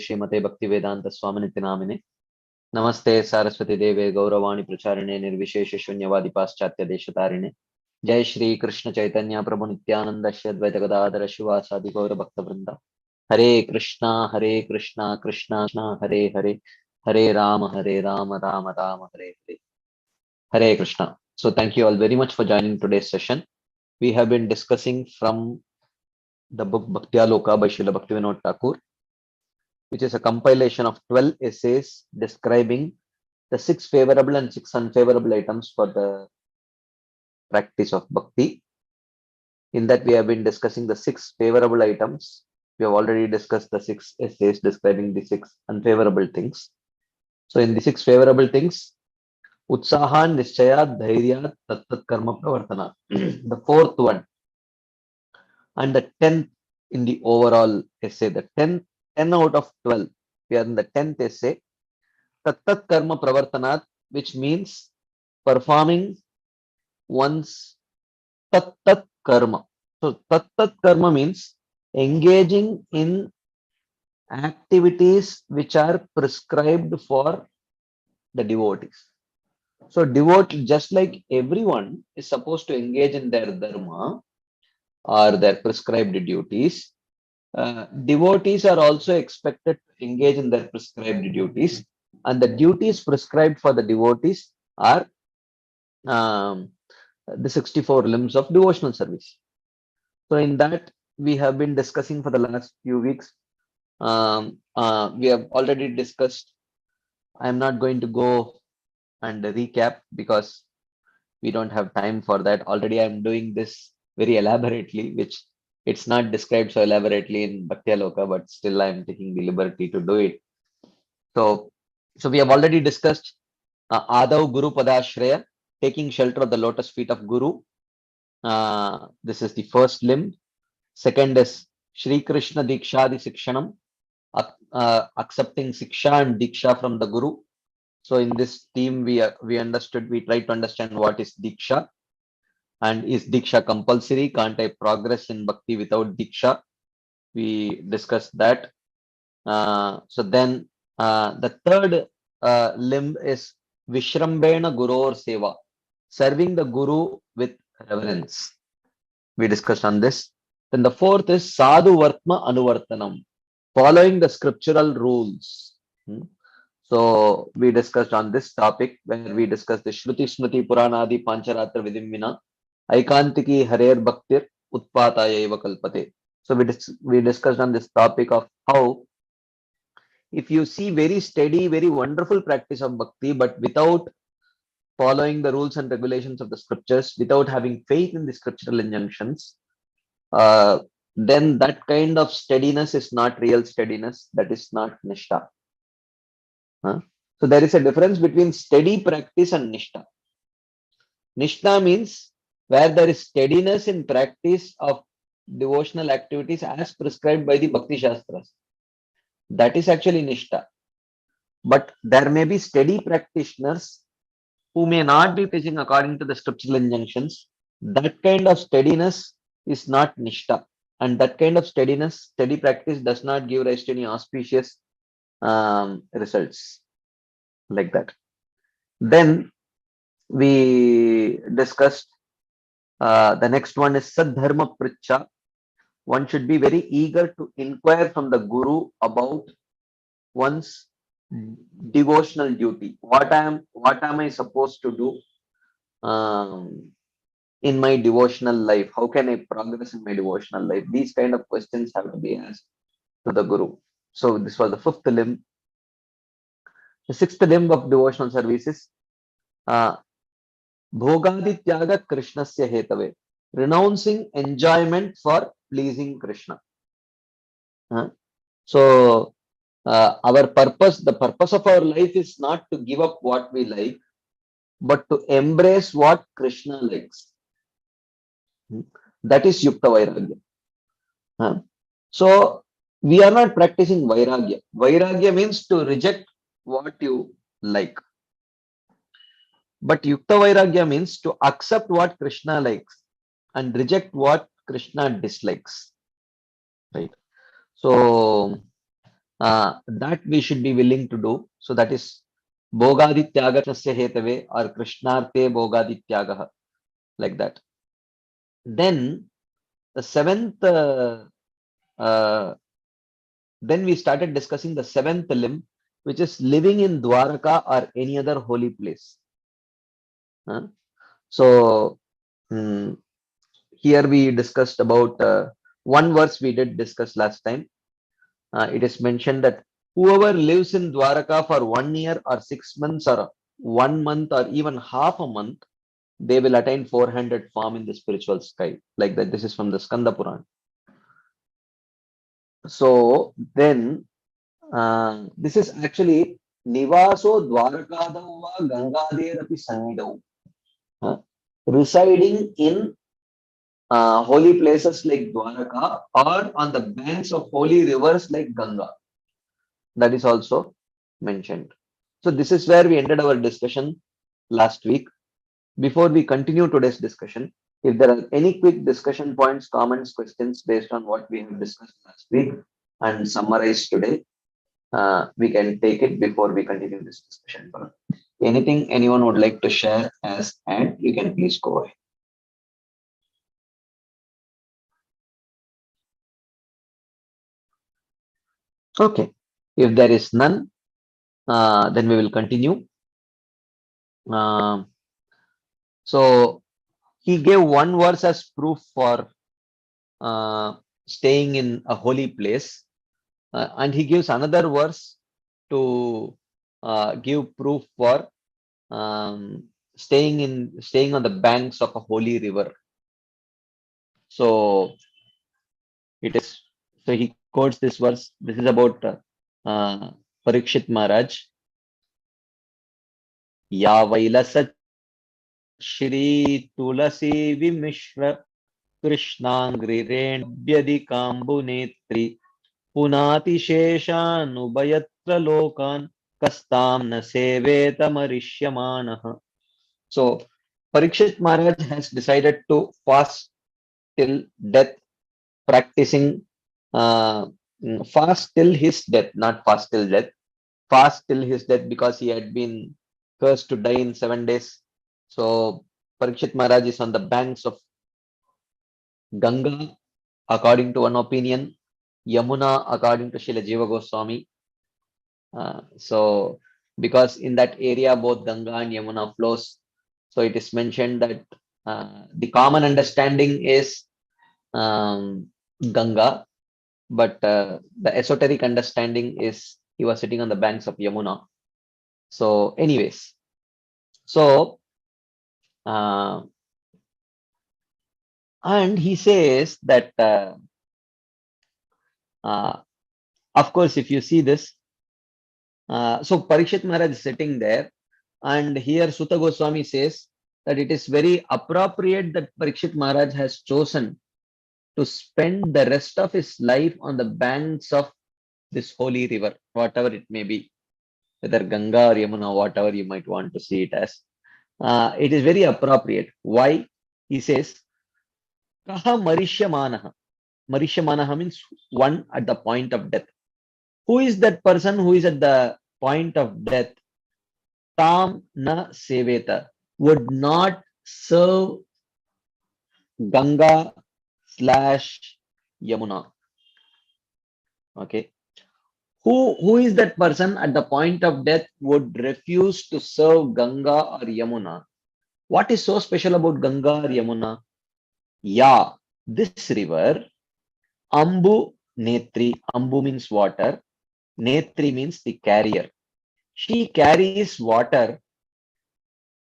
Srimate Bhakti Vedanta Swaminiti Namine. Namaste Saraswati Deve Gauravani Pracharine Nirvishesha Shunyavadi Paschatya Deshatarine. Jai Shri Krishna Chaitanya Prabhu Nityananda Shri Advaita Gadadhara Shivasadi Gaura Bhakta Vrinda. Hare Krishna Krishna Krishna Hare Hare Hare Rama Rama Rama Hare Hare. Hare Krishna. So thank you all very much for joining today's session. We have been discussing from the book Bhakti Aloka by Srila Bhaktivinoda Thakur, which is a compilation of 12 essays describing the 6 favorable and 6 unfavorable items for the practice of bhakti. In that, we have been discussing the 6 favorable items. We have already discussed the 6 essays describing the 6 unfavorable things. So, in the 6 favorable things, Utsaha, Nischaya, Dhairya, Tattat Karma Pravartana. The 4th one and the 10th in the overall essay, the 10 out of 12. We are in the 10th essay, Tattat Karma Pravartanat, which means performing one's Tattat Karma. So, Tattat Karma means engaging in activities which are prescribed for the devotees. So, just like everyone is supposed to engage in their dharma or their prescribed duties, devotees are also expected to engage in their prescribed duties, and the duties prescribed for the devotees are the 64 limbs of devotional service. So in that, we have been discussing for the last few weeks. We have already discussed. I am not going to go and recap because we don't have time for that. Already I am doing this very elaborately, which it's not described so elaborately in Bhakti Aloka, but still I am taking the liberty to do it. So we have already discussed Adav Guru Padashraya, taking shelter of the lotus feet of Guru. This is the first limb. Second is Shri Krishna Dikshadi Sikshanam, accepting Siksha and Diksha from the Guru. So in this theme, we tried to understand what is Diksha, and is Diksha compulsory? Can't I progress in Bhakti without Diksha? We discussed that. So then the third limb is Vishrambena Guror Seva, serving the Guru with reverence. We discussed on this. Then the fourth is Sadhu Vartma Anuvartanam, following the scriptural rules. So we discussed on this topic where we discussed the Shruti Smriti Puranadi Pancharatra Vidimmina Aikantiki Harer Bhaktir Utpataya Eva Kalpate. So we discussed on this topic of how if you see very steady, very wonderful practice of bhakti, but without following the rules and regulations of the scriptures, without having faith in the scriptural injunctions, then that kind of steadiness is not real steadiness. That is not nishtha. So there is a difference between steady practice and nishtha. Nishtha means where there is steadiness in practice of devotional activities as prescribed by the Bhakti Shastras. That is actually nishtha. But there may be steady practitioners who may not be preaching according to the scriptural injunctions. That kind of steadiness is not nishtha. And that kind of steady practice does not give rise to any auspicious results like that. Then we discussed the next one is Sadharma Pricha. One should be very eager to inquire from the Guru about one's devotional duty. What am I supposed to do in my devotional life? How can I progress in my devotional life? These kind of questions have to be asked to the Guru. So this was the 5th limb. The 6th limb of devotional service is Bhogadi Tyaga Krishnasya Hetave, renouncing enjoyment for pleasing Krishna. So our purpose, the purpose of our life is not to give up what we like, but to embrace what Krishna likes. That is Yukta Vairagya. So we are not practicing Vairagya. Vairagya means to reject what you like. But Yukta Vairagya means to accept what Krishna likes and reject what Krishna dislikes. Right. So that we should be willing to do. So that is Bogadityaga Krishna Hetave or Krishnarte Bogadityaga, like that. Then the seventh, then we started discussing the seventh limb, which is living in Dwaraka or any other holy place. So here we discussed about one verse we did discuss last time. It is mentioned that whoever lives in Dwaraka for 1 year or 6 months or 1 month or even half a month, they will attain 400 form in the spiritual sky. Like that. This is from the Skanda Puran. So then this is actually Nivaso Dwarakadava Gangaderapi Sannidau. Residing in holy places like Dwaraka or on the banks of holy rivers like Ganga. That is also mentioned. So this is where we ended our discussion last week. Before we continue today's discussion, if there are any quick discussion points, comments, questions based on what we have discussed last week and summarized today, we can take it before we continue this discussion. Anything anyone would like to share as and you can please go ahead. Okay. If there is none, then we will continue. So he gave one verse as proof for staying in a holy place, and he gives another verse to give proof for staying on the banks of a holy river. So it is. So he quotes this verse. This is about Parikshit Maharaj. Ya Vailasat Shri Tulasi Vimishra Krishnangrirenbyadikambunetri Punatisheshanubayatra lokan kastam na sevetamarishyamanaha. So Parikshit Maharaj has decided to fast till death, practicing fast till his death, not fast till death, fast till his death because he had been cursed to die in 7 days. So Parikshit Maharaj is on the banks of Ganga, according to one opinion, Yamuna, according to Srila Jiva Goswami. So, because in that area both Ganga and Yamuna flows, so it is mentioned that the common understanding is Ganga, but the esoteric understanding is he was sitting on the banks of Yamuna. So, anyways, so and he says that of course, if you see this, so Parikshit Maharaj is sitting there, and here Sutta Goswami says that it is very appropriate that Parikshit Maharaj has chosen to spend the rest of his life on the banks of this holy river, whatever it may be, whether Ganga or Yamuna, whatever you might want to see it as. It is very appropriate. Why? He says, Kaha Marishyamanaha. Marishyamanaha means one at the point of death. Who is that person who is at the point of death? Tam na seveta, would not serve Ganga slash Yamuna. Okay. Who is that person at the point of death would refuse to serve Ganga or Yamuna? What is so special about Ganga or Yamuna? Yeah, this river, Ambu Netri, Ambu means water, Netri means the carrier. She carries water.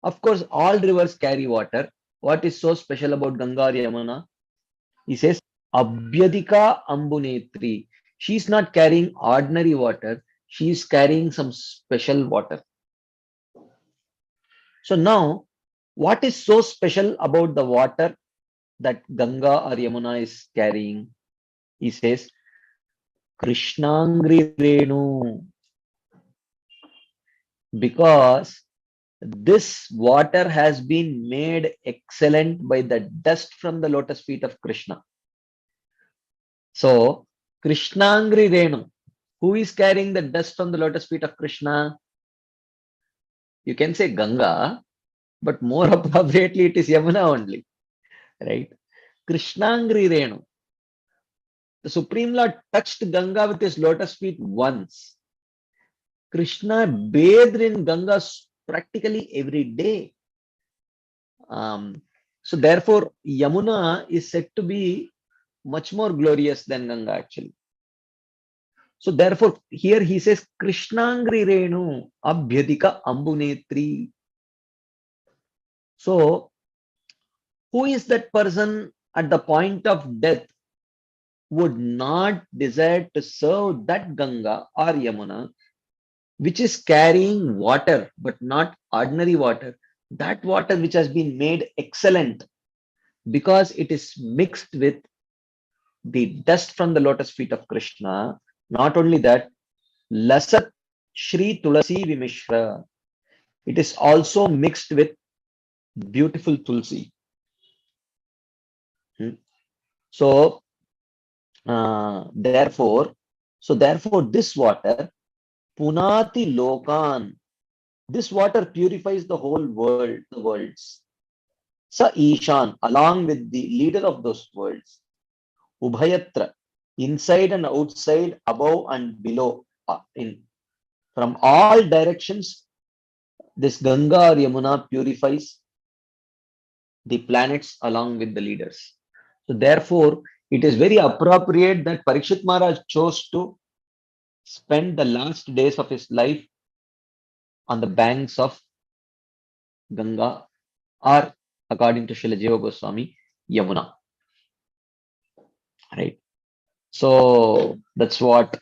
Of course, all rivers carry water. What is so special about Ganga or Yamuna? He says, Abhyadika Ambunetri. She's not carrying ordinary water. She's carrying some special water. So now, what is so special about the water that Ganga or Yamuna is carrying? He says, Krishnangri Renu. Because this water has been made excellent by the dust from the lotus feet of Krishna. So, Krishnangri Renu, Who is carrying the dust from the lotus feet of Krishna? You can say Ganga, but more appropriately it is Yamuna only, right? Krishnangri Renu. The Supreme Lord touched Ganga with his lotus feet once. Krishna bathed in Ganga practically every day. So therefore, Yamuna is said to be much more glorious than Ganga actually. So therefore, here he says, Krishnangri Renu Abhyadika Ambunetri. So, who is that person at the point of death would not desire to serve that Ganga or Yamuna, which is carrying water, but not ordinary water, that water which has been made excellent because it is mixed with the dust from the lotus feet of Krishna. Not only that, Lasat Shri Tulasi Vimishra. It is also mixed with beautiful Tulsi. So, therefore, this water, Punati Lokan, this water purifies the whole world, the worlds. Sa Ishan, along with the leader of those worlds, Ubhayatra, inside and outside, above and below, from all directions, this Ganga or Yamuna purifies the planets along with the leaders. So therefore, it is very appropriate that Parikshit Maharaj chose to spend the last days of his life on the banks of Ganga, or according to Srila Jiva Goswami, Yamuna. Right. So that's what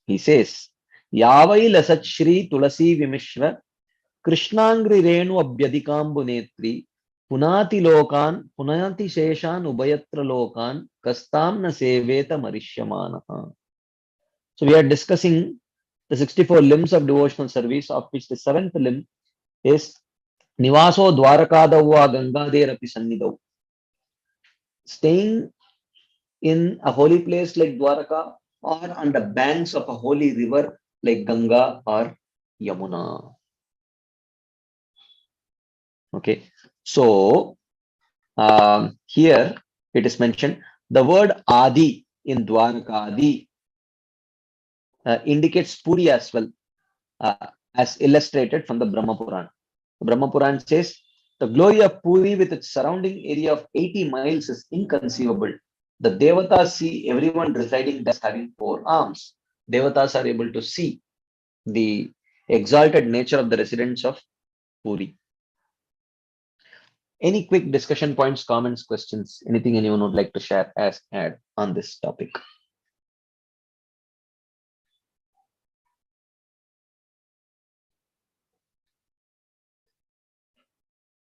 he says. Yavai lasat Shri Tulasi Vimishra Krishnangri Renu Abhyadikambu Netri Punati Lokan Punati Sheshan Ubayatra Lokan Kastam na Seveta Marishyamanaha. So we are discussing the 64 limbs of devotional service, of which the seventh limb is Nivaso Dwarakadavva Gangaderapi Sannidau. Staying in a holy place like Dwaraka or on the banks of a holy river like Ganga or Yamuna. Okay, so here it is mentioned the word Adi in Dwaraka Adi indicates Puri as well, as illustrated from the Brahma Purana. The Brahma Purana says the glory of Puri with its surrounding area of 80 miles is inconceivable. The Devatas see everyone residing there as having 4 arms. Devatas are able to see the exalted nature of the residents of Puri. Any quick discussion points, comments, questions, anything anyone would like to share as add on this topic?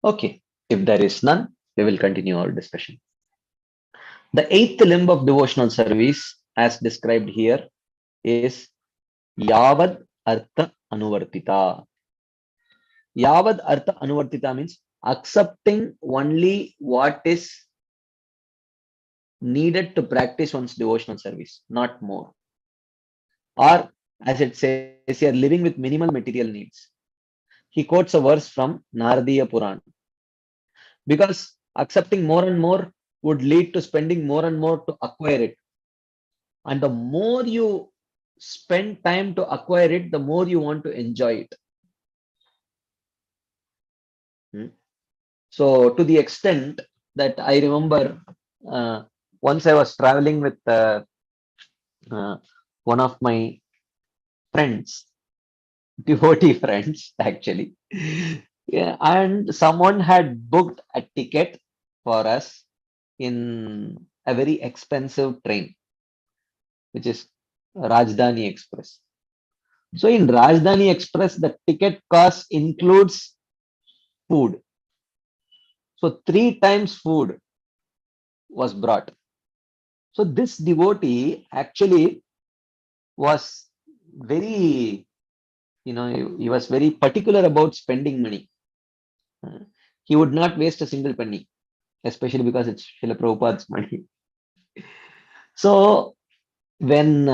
Okay, if there is none, we will continue our discussion. The 8th limb of devotional service, as described here, is Yavad Artha Anuvartita. Yavad Artha Anuvartita means accepting only what is needed to practice one's devotional service, not more. Or, as it says here, living with minimal material needs. He quotes a verse from Naradiya Puran. Because accepting more and more would lead to spending more and more to acquire it. And the more you spend time to acquire it, the more you want to enjoy it. So to the extent that I remember once I was traveling with one of my friends, devotee friends actually, yeah, and someone had booked a ticket for us in a very expensive train, which is Rajdhani Express. So in Rajdhani Express, the ticket cost includes food. So 3 times food was brought. So this devotee actually was very, he was very particular about spending money. He would not waste a single penny, especially because it's Srila Prabhupada's money. So when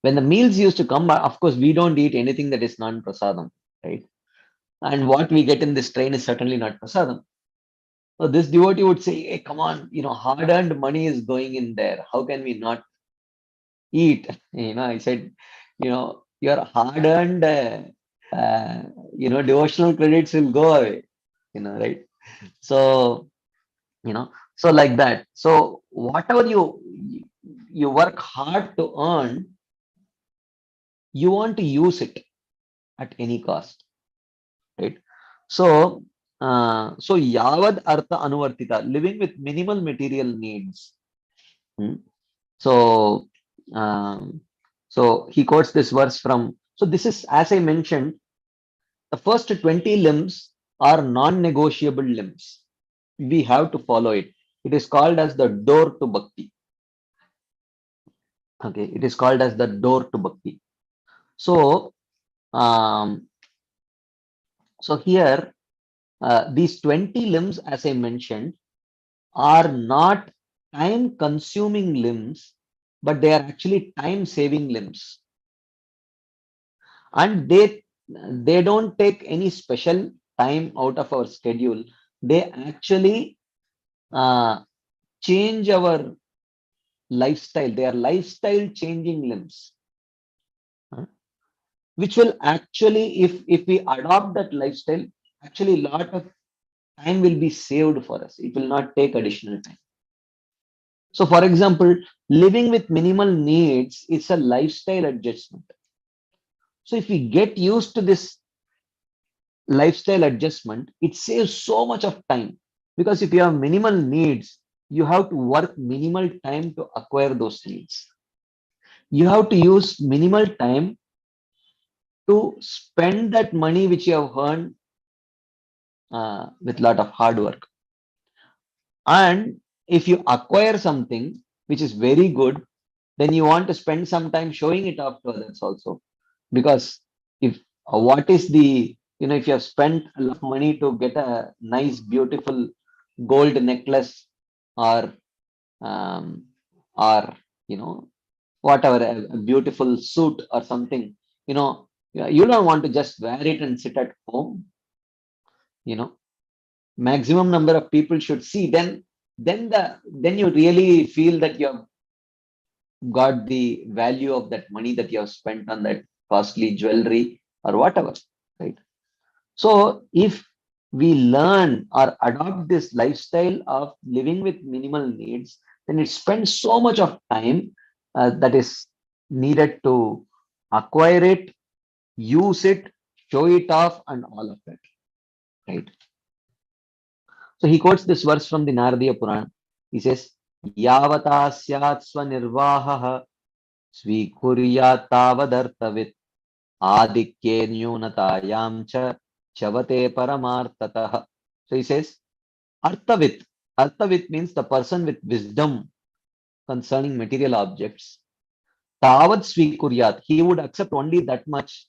when the meals used to come, of course, we don't eat anything that is non-prasadam, right? And what we get in this train is certainly not prasadam. So this devotee would say, hey, come on, hard-earned money is going in there. How can we not eat? I said, your hard-earned, devotional credits will go away, right? So, so like that. So whatever you work hard to earn, you want to use it at any cost, right? So, so yavad artha anuvartita, living with minimal material needs. Hmm. So, um, so he quotes this verse from. So this is, as I mentioned, the first 20 limbs are non-negotiable limbs. We have to follow it. It is called as the door to bhakti. Okay, it is called as the door to bhakti. So, um, so here, these 20 limbs, as I mentioned, are not time consuming limbs, but they are actually time saving limbs. And they don't take any special time out of our schedule. They actually change our lifestyle. They are lifestyle changing limbs, which will actually, if we adopt that lifestyle, actually a lot of time will be saved for us. It will not take additional time. So, for example, living with minimal needs is a lifestyle adjustment. So, if we get used to this lifestyle adjustment, it saves so much of time, because if you have minimal needs, you have to work minimal time to acquire those needs. You have to use minimal time to spend that money which you have earned with a lot of hard work. And if you acquire something which is very good, then you want to spend some time showing it off to others also. Because if what is the, if you have spent a lot of money to get a nice, beautiful gold necklace, or, um, or, whatever, a beautiful suit or something, you don't want to just wear it and sit at home, you know, maximum number of people should see, then you really feel that you have got the value of that money that you have spent on that costly jewelry or whatever, right? So if we learn or adopt this lifestyle of living with minimal needs, then it spends so much of time that is needed to acquire it, use it, show it off, and all of that, right? So he quotes this verse from the Naradiya Puran. He says, Yavata syat swanirvahaha svikurya tavadartavit adikye nyunatayam cha chavate paramartatah. So he says, Artavit. Artavit means the person with wisdom concerning material objects. Tavad svikuryat. He would accept only that much.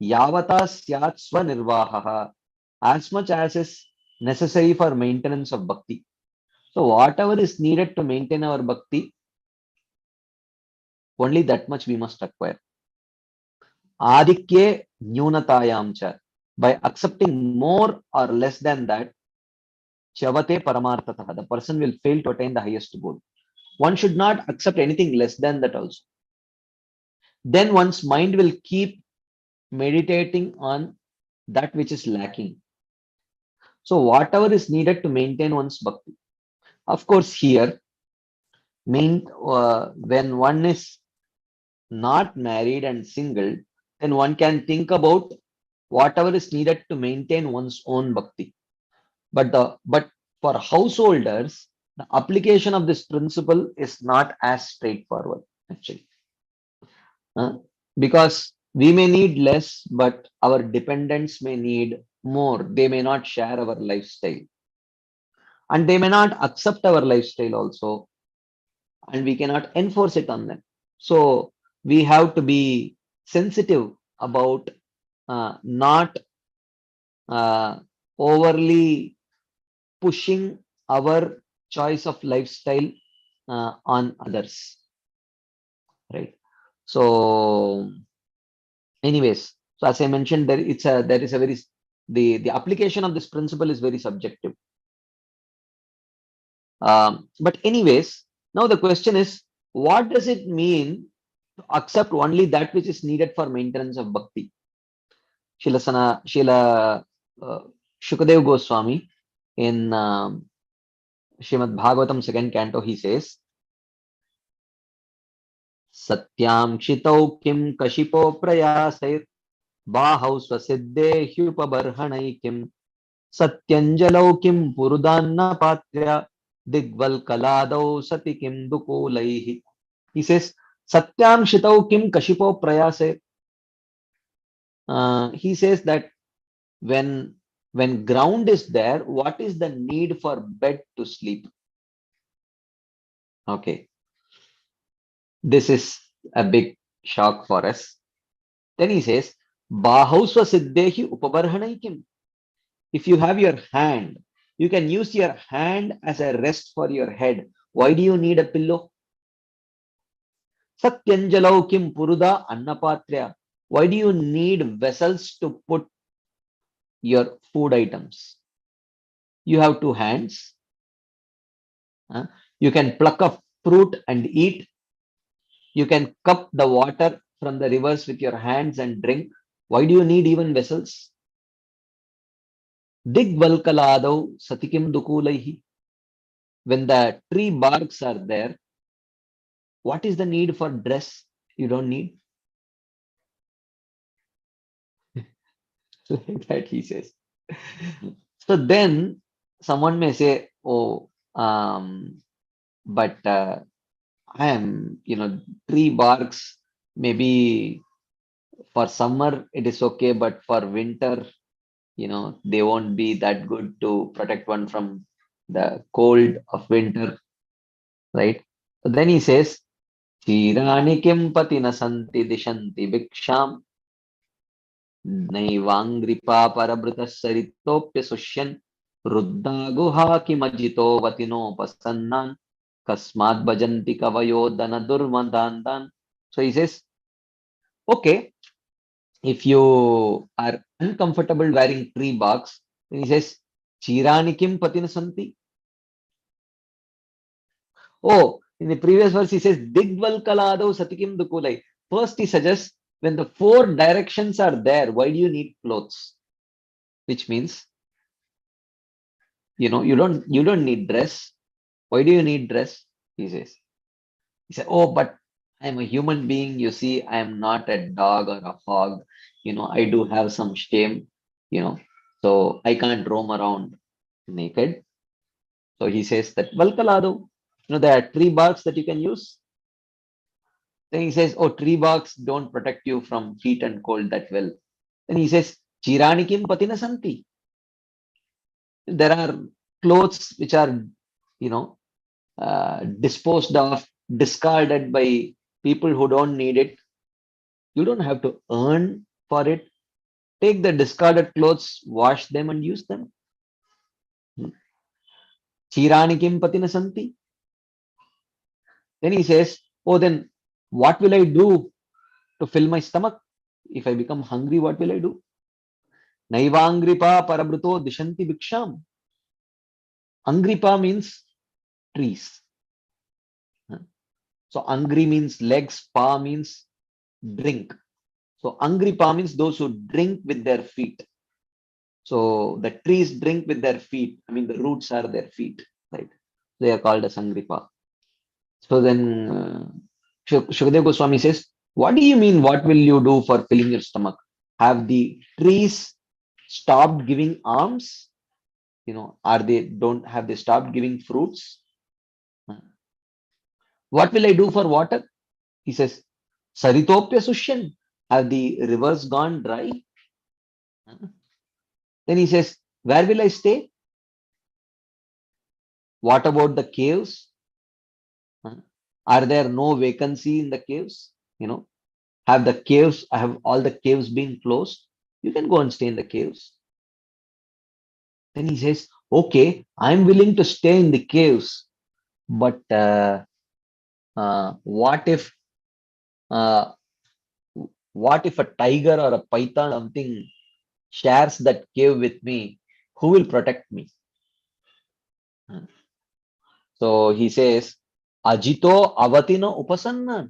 Yavata syat swanirvahaha. As much as is necessary for maintenance of bhakti. So whatever is needed to maintain our bhakti, only that much we must acquire. Adikye nyunatayam cha. By accepting more or less than that, chavate paramartatah. The person will fail to attain the highest goal. One should not accept anything less than that also. Then one's mind will keep meditating on that which is lacking. So whatever is needed to maintain one's bhakti. Of course, here, when one is not married and single, then one can think about whatever is needed to maintain one's own bhakti. But for householders, the application of this principle is not as straightforward, actually. Because we may need less, but our dependents may need more. They may not share our lifestyle, and they may not accept our lifestyle also, and we cannot enforce it on them. So we have to be sensitive about not overly pushing our choice of lifestyle on others, right? So, anyways, so as I mentioned, there is a very the application of this principle is very subjective. But anyways, now the question is, what does it mean to accept only that which is needed for maintenance of bhakti? Srila uh, Shukadev Goswami in Srimad Bhagavatam second canto, he says, Satyam Kshitau Kim Kashipo Prayasair Bahau Swasiddhe Hyupabarhanai Kim Satyanjalau Kim Purudanna Patrya Digval Kaladau Sati Kim Dukulaihi. He says, Satyam Shitau Kim Kashipo Prayasair. He says that when ground is there, what is the need for bed to sleep? Okay, this is a big shock for us. Then he says, Bahausva Siddhehi Upabarhanaikim. If you have your hand, you can use your hand as a rest for your head. Why do you need a pillow? Satyanjalau Kim Puruda Annapatrya. Why do you need vessels to put your food items? You have two hands. You can pluck a fruit and eat. You can cup the water from the rivers with your hands and drink. Why do you need even vessels? Digvalkaladau Satikim Dukulaihi. When the tree barks are there, what is the need for dress? You don't need. Like that he says. So then someone may say, oh, but I am, tree barks, maybe for summer it is okay, but for winter, they won't be that good to protect one from the cold of winter, right? So then he says, Chirani kim patina santi dishanti bhiksham naivangripa parabruta saritopya sushyan ruddha guha kimajito vatino pasannan kasmad bhajanti kavayo dana durmadandan. So he says, okay, if you are uncomfortable wearing tree barks, then he says, Chirani kim patina santi. Oh, in the previous verse, he says, Digval Kalado Satikim Dukulai. First, he suggests when the four directions are there, why do you need clothes? Which means, you don't need dress. Why do you need dress? He says. He said, oh, but I'm a human being. You see, I am not a dog or a hog. I do have some shame, so I can't roam around naked. So he says that Valkalado, there are tree barks that you can use. Then he says, oh, tree barks don't protect you from heat and cold that well. Then he says, Chiranikim patina santi. There are clothes which are, disposed of, discarded by people who don't need it. You don't have to earn for it. Take the discarded clothes, wash them and use them. Chiranikim patina santi. Then he says, oh, then what will I do to fill my stomach? If I become hungry, what will I do? Naivangripa parabruto dishanti bhiksham. Angripa means trees. So angri means legs, pa means drink. So angripa means those who drink with their feet. So the trees drink with their feet. I mean, the roots are their feet, right? They are called as angripa. So then Shukadev Goswami says, what do you mean? What will you do for filling your stomach? Have the trees stopped giving alms? Have they stopped giving fruits? What will I do for water? He says, Saritopya Sushyan. Have the rivers gone dry? Then he says, where will I stay? What about the caves? Are there no vacancy in the caves? Have all the caves been closed? You can go and stay in the caves. Then he says, okay, I'm willing to stay in the caves, but what if What if a tiger or a python something shares that cave with me? Who will protect me? So he says, Ajito avatino upasanna.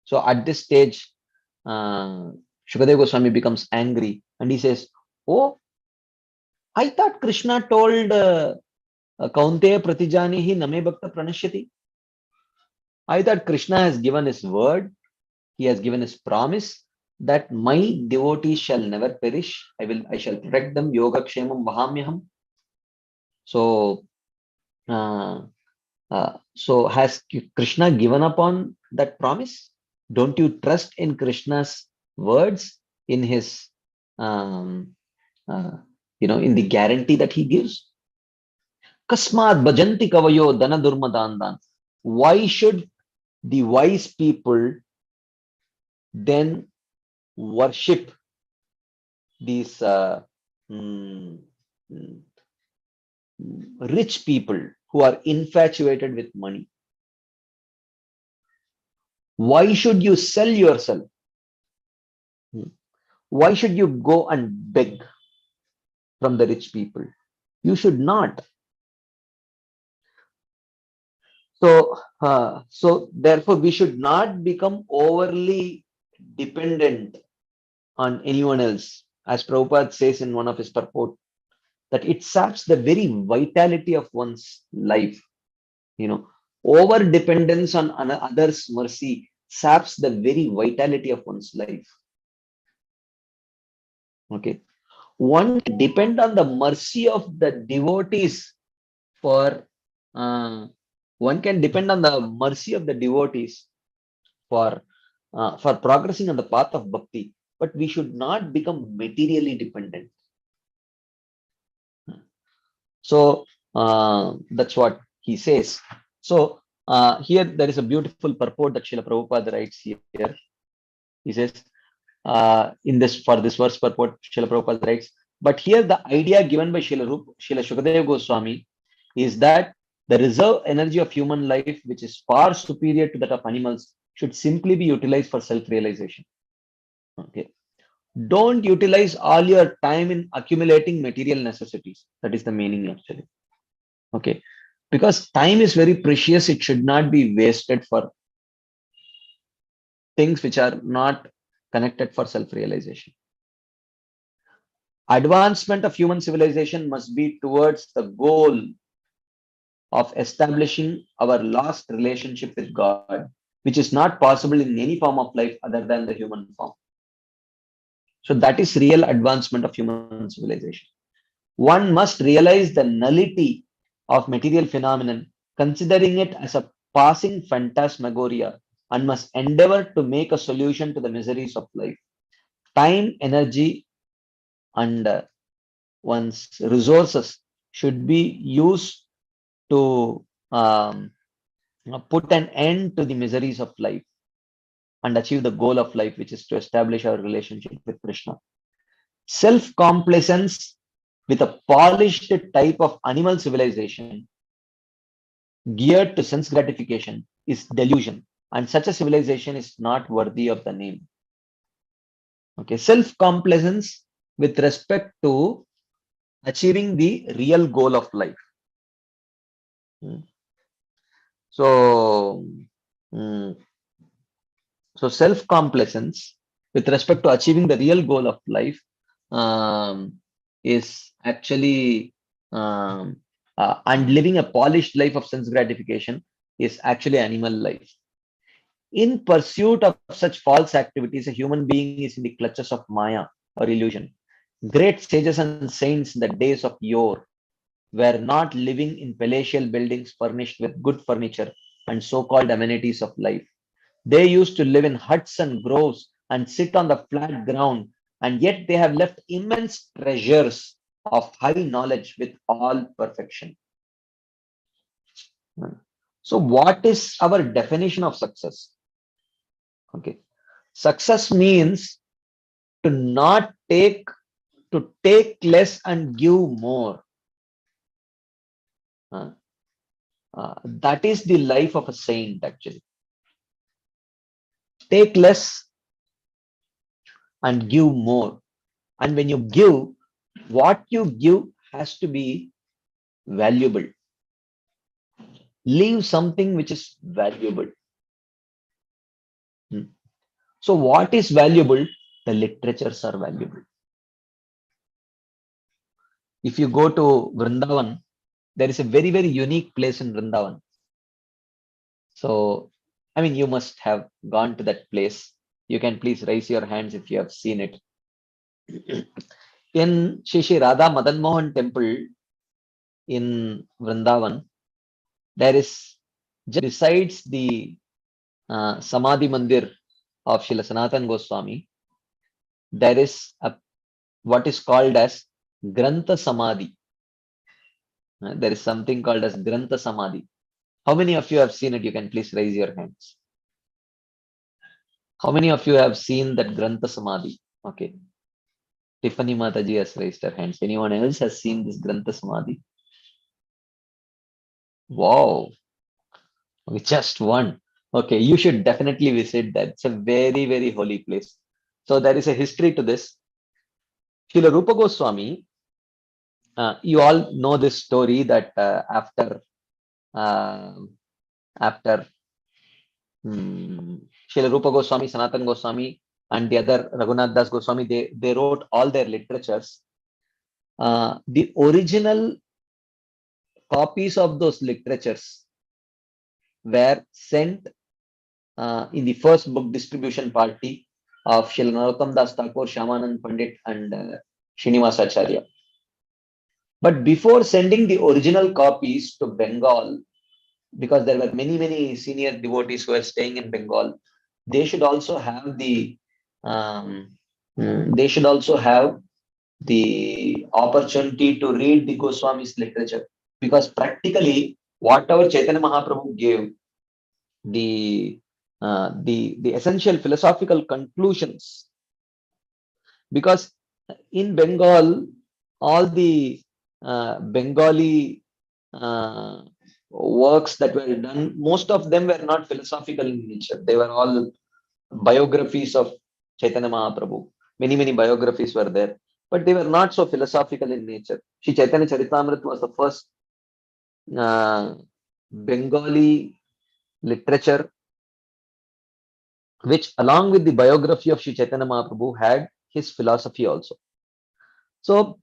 So at this stage, Shukadeva Goswami becomes angry and he says, oh, I thought Krishna told Kaunteya pratijanihi name bhakta pranashyati. I thought Krishna has given his word, he has given his promise that my devotees shall never perish. I shall protect them. Yoga kshemam vahamyaham. So, uh, so has Krishna given upon that promise? Don't you trust in Krishna's words, in his, um, uh, in the guarantee that he gives? Kasmat bhajanti kavayo dana durmadandan. Why should the wise people then worship these mm, mm, rich people who are infatuated with money? Why should you sell yourself? Why should you go and beg from the rich people? You should not. So therefore, we should not become overly dependent on anyone else. As Prabhupada says in one of his purport, that it saps the very vitality of one's life. Over dependence on others' mercy saps the very vitality of one's life. Okay. One can depend on the mercy of the devotees for uh, one can depend on the mercy of the devotees for progressing on the path of bhakti, but we should not become materially dependent. So that's what he says. So here there is a beautiful purport that Srila Prabhupada writes here. He says, for this verse purport, Srila Prabhupada writes, but here the idea given by Srila Shukadeva Goswami is that the reserve energy of human life, which is far superior to that of animals, should simply be utilized for self-realization. Okay. Don't utilize all your time in accumulating material necessities. That is the meaning actually. Okay. Because time is very precious, it should not be wasted for things which are not connected for self-realization. Advancement of human civilization must be towards the goal of establishing our lost relationship with God, which is not possible in any form of life other than the human form. So that is real advancement of human civilization. One must realize the nullity of material phenomenon, considering it as a passing phantasmagoria, and must endeavor to make a solution to the miseries of life. Time, energy, and one's resources should be used to put an end to the miseries of life and achieve the goal of life, which is to establish our relationship with Krishna. Self-complacence with a polished type of animal civilization geared to sense gratification is delusion, and such a civilization is not worthy of the name. Okay, self-complacence with respect to achieving the real goal of life. So, mm, so self-complacence with respect to achieving the real goal of life is actually and living a polished life of sense gratification is actually animal life. In pursuit of such false activities, a human being is in the clutches of Maya or illusion. Great sages and saints in the days of yore were not living in palatial buildings furnished with good furniture and so-called amenities of life. They used to live in huts and groves and sit on the flat ground, and yet they have left immense treasures of high knowledge with all perfection. So, what is our definition of success? Okay, success means to not take, to take less and give more. That is the life of a saint, actually. Take less and give more. And when you give, what you give has to be valuable. Leave something which is valuable. Hmm. So what is valuable? The literatures are valuable. If you go to Vrindavan, there is a very, very unique place in Vrindavan. So, I mean, you must have gone to that place. You can please raise your hands if you have seen it. In Shri Radha Madan Mohan temple in Vrindavan, there is just besides the Samadhi Mandir of Srila Sanatan Goswami, there is what is called as Grantha Samadhi. There is something called as Grantha Samadhi. How many of you have seen it? You can please raise your hands. How many of you have seen that Grantha Samadhi? Okay. Tiffany Mataji has raised her hands. Anyone else has seen this Grantha Samadhi? Wow. Just one. Okay, you should definitely visit that. It's a very, very holy place. So there is a history to this. Srila Rupa Goswami, you all know this story that uh, after Srila Rupa Goswami, Sanatan Goswami, and the other Raghunath Das Goswami, they wrote all their literatures. The original copies of those literatures were sent in the first book distribution party of Srila Narottam Das Thakur, Shyamanand Pandit, and Srinivasacharya. But before sending the original copies to Bengal, because there were many, many senior devotees who were staying in Bengal, they should also have the they should also have the opportunity to read the Goswami's literature, because practically whatever Chaitanya Mahaprabhu gave, the essential philosophical conclusions, because in Bengal all the Bengali works that were done, most of them were not philosophical in nature. They were all biographies of Chaitanya Mahaprabhu. Many, many biographies were there, but they were not so philosophical in nature. Shri Chaitanya Charitamrita was the first Bengali literature which, along with the biography of Shri Chaitanya Mahaprabhu, had his philosophy also. So,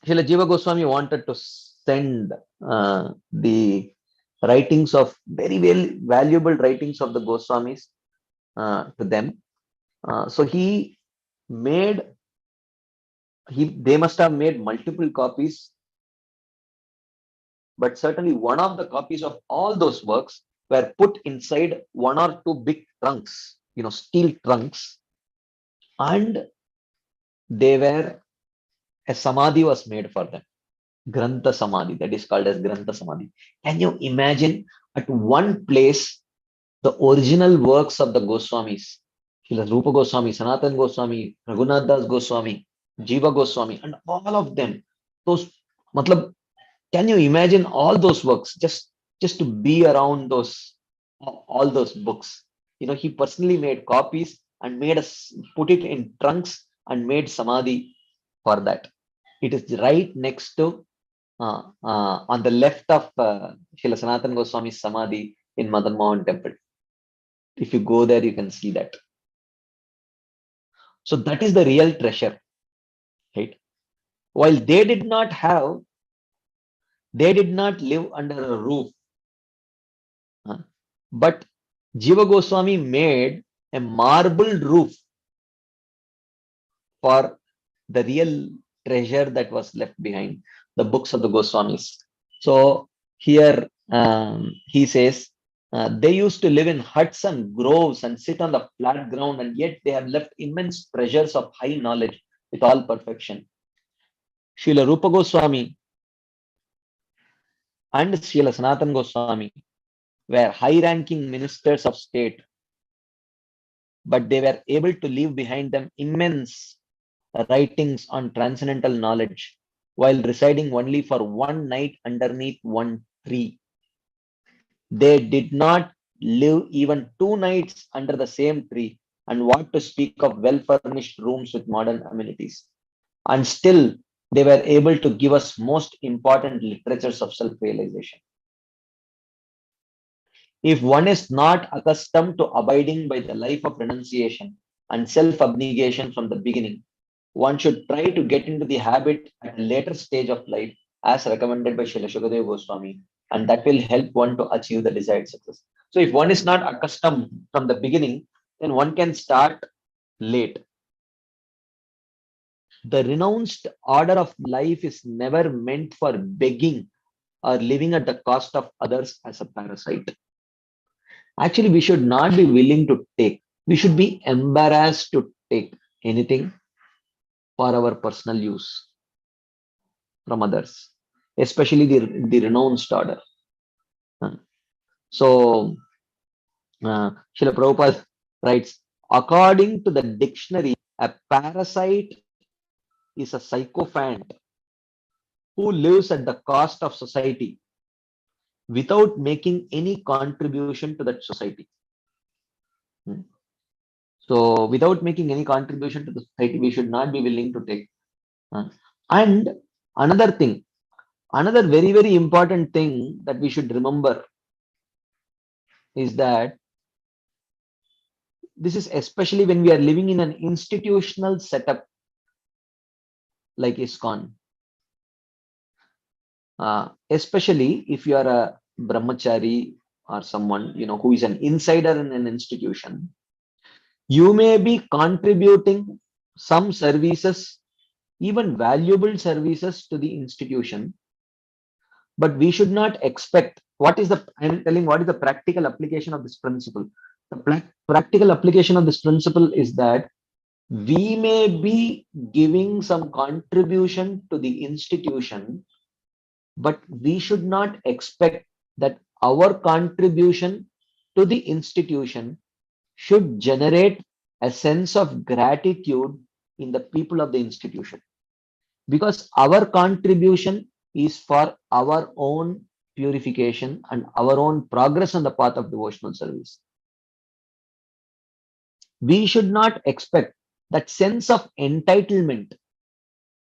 Srila Jiva Goswami wanted to send the writings of very, very valuable writings of the Goswamis to them. So they must have made multiple copies, but certainly one of the copies of all those works were put inside one or two big trunks, steel trunks, and a samadhi was made for them. Grantha Samadhi, that is called as Grantha Samadhi. Can you imagine at one place the original works of the Goswamis, Srila Rupa Goswami, Sanatan Goswami, Raghunath Das Goswami, Jiva Goswami, and all of them. Those, matlab, can you imagine all those works just to be around all those books? He personally made copies and made us put it in trunks and made samadhi for that. It is right next to on the left of Srila Sanatan Goswami's samadhi in Madan Mohan temple. If you go there, you can see that. So that is the real treasure, right? While they did not live under a roof, but Jiva Goswami made a marble roof for the real treasure that was left behind, the books of the Goswamis. So here he says, they used to live in huts and groves and sit on the flat ground, and yet they have left immense treasures of high knowledge with all perfection. Srila Rupa Goswami and Srila Sanatan Goswami were high-ranking ministers of state, but they were able to leave behind them immense writings on transcendental knowledge while residing only for one night underneath one tree. They did not live even 2 nights under the same tree, and what to speak of well-furnished rooms with modern amenities. And still, they were able to give us most important literatures of self-realization. If one is not accustomed to abiding by the life of renunciation and self-abnegation from the beginning, one should try to get into the habit at a later stage of life, as recommended by Srila Shukadeva Goswami, and that will help one to achieve the desired success. So, if one is not accustomed from the beginning, then one can start late. The renounced order of life is never meant for begging or living at the cost of others as a parasite. Actually, we should not be willing to take. We should be embarrassed to take anything for our personal use from others, especially the renounced order. Uh, So, Srila Prabhupada writes, according to the dictionary, a parasite is a sycophant who lives at the cost of society without making any contribution to that society. Hmm. So, without making any contribution to the society, we should not be willing to take. Uh, And another thing, another very, very important thing that we should remember is that this is especially when we are living in an institutional setup like ISKCON. Especially if you are a brahmachari or someone who is an insider in an institution, you may be contributing some services, even valuable services to the institution, but we should not expect I'm telling what is the practical application of this principle. The practical application of this principle is that we may be giving some contribution to the institution, but we should not expect that our contribution to the institution should generate a sense of gratitude in the people of the institution, because our contribution is for our own purification and our own progress on the path of devotional service. We should not expect that sense of entitlement.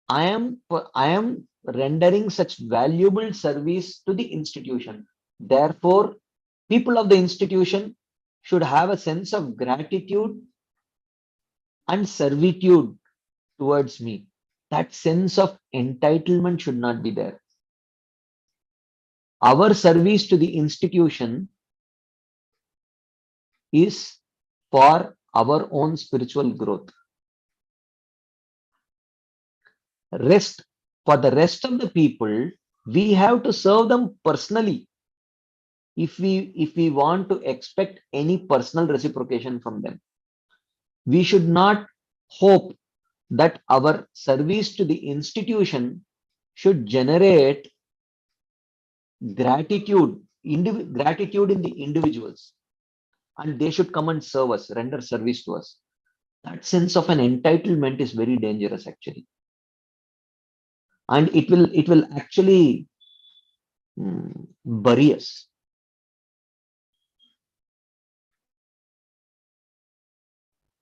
I am rendering such valuable service to the institution. Therefore, people of the institution should have a sense of gratitude and servitude towards me. That sense of entitlement should not be there. Our service to the institution is for our own spiritual growth. For the rest of the people, we have to serve them personally if we want to expect any personal reciprocation from them. We should not hope that our service to the institution should generate gratitude in the individuals, and they should come and serve us, render service to us. That sense of an entitlement is very dangerous actually, and it will actually bury us.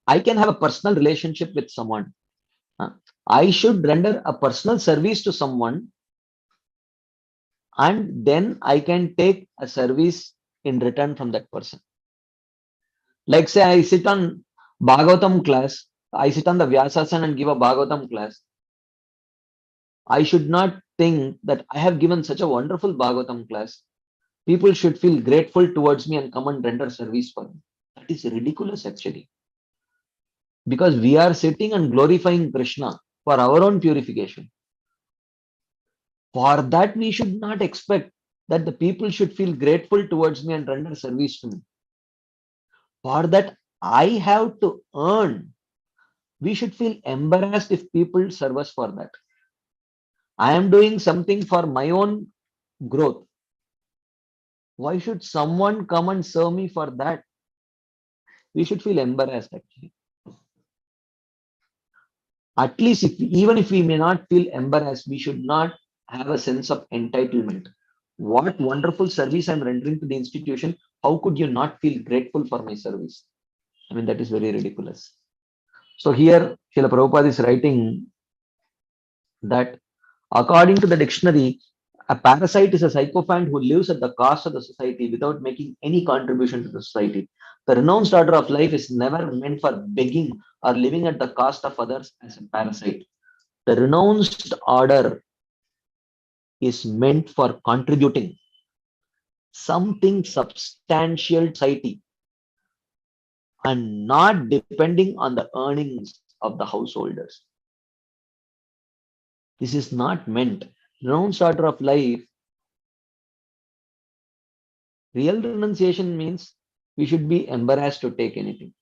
I can have a personal relationship with someone. I should render a personal service to someone, and then I can take a service in return from that person. Like say I sit on Bhagavatam class, I sit on the Vyasasana and give a Bhagavatam class. I should not think that I have given such a wonderful Bhagavatam class. People should feel grateful towards me and come and render service for me. That is ridiculous actually. Because we are sitting and glorifying Krishna for our own purification. For that, we should not expect that the people should feel grateful towards me and render service to me. For that, I have to earn. We should feel embarrassed if people serve us for that. I am doing something for my own growth. Why should someone come and serve me for that? We should feel embarrassed actually. At least even if we may not feel embarrassed, we should not have a sense of entitlement. What wonderful service I'm rendering to the institution. How could you not feel grateful for my service? I mean, that is very ridiculous. So here, Srila Prabhupada is writing that according to the dictionary, a parasite is a sycophant who lives at the cost of the society without making any contribution to the society. The renounced order of life is never meant for begging or living at the cost of others as a parasite. The renounced order is meant for contributing something substantial to society and not depending on the earnings of the householders. This is not meant. Renounced order of life, real renunciation means we should be embarrassed to take anything.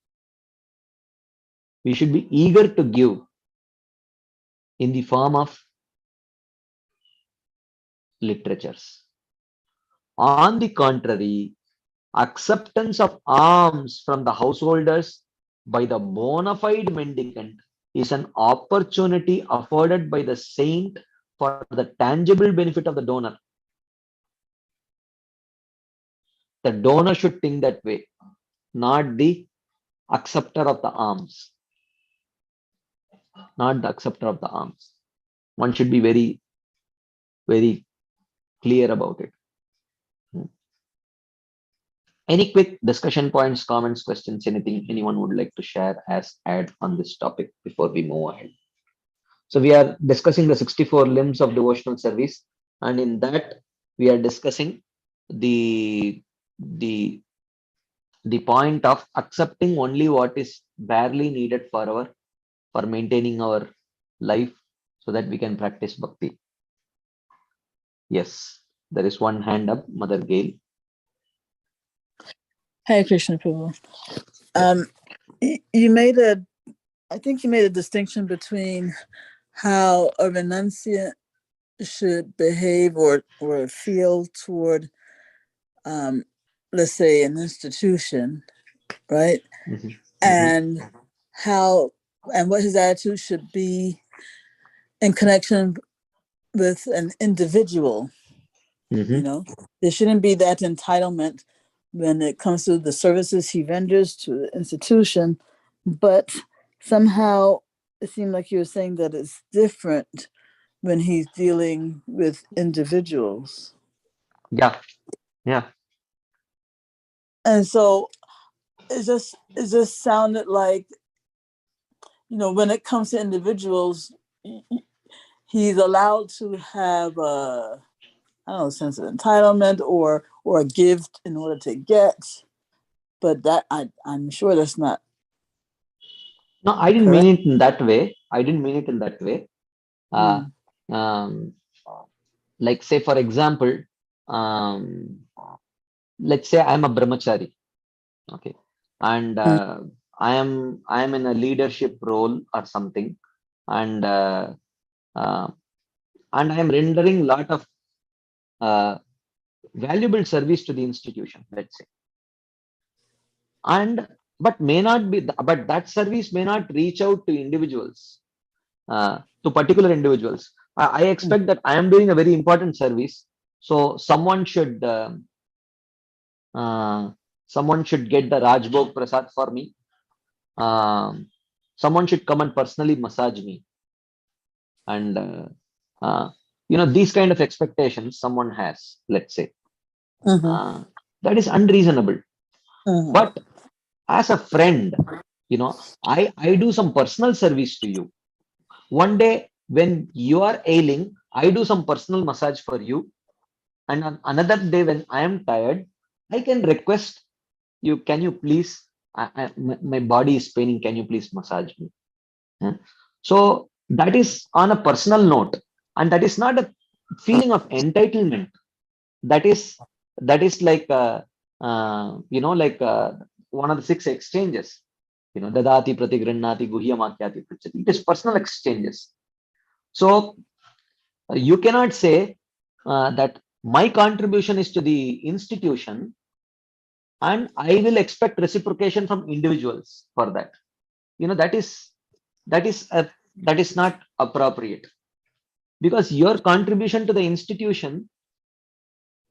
We should be eager to give in the form of literatures. On the contrary, acceptance of alms from the householders by the bona fide mendicant is an opportunity afforded by the saint for the tangible benefit of the donor. The donor should think that way, not the acceptor of the alms. Not the acceptor of the alms. One should be very, very clear about it. Any quick discussion points, comments, questions, anything anyone would like to share as add on this topic before we move ahead? So we are discussing the 64 limbs of devotional service, and in that we are discussing the the the point of accepting only what is barely needed for maintaining our life so that we can practice bhakti. Yes, there is one hand up, Mother Gail. Hare Krishna Prabhu. You made I think you made a distinction between how a renunciant should behave or feel toward, let's say, an institution, right? Mm-hmm. And how and what his attitude should be in connection with an individual. Mm-hmm. There shouldn't be that entitlement when it comes to the services he renders to the institution, but somehow it seemed like you were saying that it's different when he's dealing with individuals. Yeah. And so it just sounded like, when it comes to individuals, he's allowed to have a sense of entitlement or a gift in order to get, but that I'm sure that's not. No, I didn't correct. mean it in that way. Like say for example, let's say I'm a brahmachari, okay, and I am in a leadership role or something, and I am rendering lot of valuable service to the institution, let's say, and but that service may not reach out to individuals, to particular individuals. I expect that I am doing a very important service, so someone should get the Rajbhog Prasad for me. Someone should come and personally massage me, and these kind of expectations someone has, let's say, that is unreasonable. But as a friend, I do some personal service to you. One day when you are ailing, I do some personal massage for you, and on another day when I am tired, I can request you, can you please, my body is paining, can you please massage me? So that is on a personal note, and that is not a feeling of entitlement. That is like one of the 6 exchanges, dadati pratigrinati guhyamakyati pruchati. It is personal exchanges. So you cannot say that my contribution is to the institution and I will expect reciprocation from individuals for that. That is not appropriate, because your contribution to the institution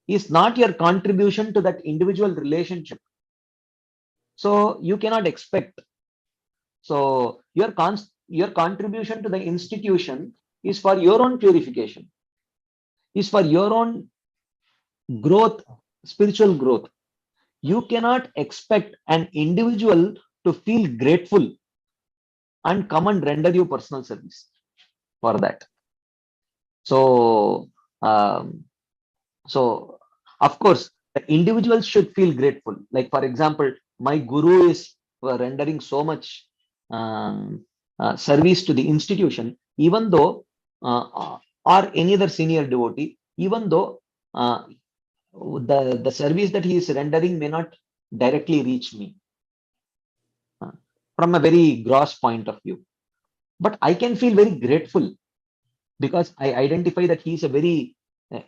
is not your contribution to that individual relationship. So you cannot expect. So your contribution to the institution is for your own purification, is for your own growth, spiritual growth. You cannot expect an individual to feel grateful and come and render you personal service for that. So, so of course, the individuals should feel grateful. Like for example, my guru is rendering so much service to the institution, even though, or any other senior devotee, even though the service that he is rendering may not directly reach me uh, from a very gross point of view, but I can feel very grateful because I identify that he is a very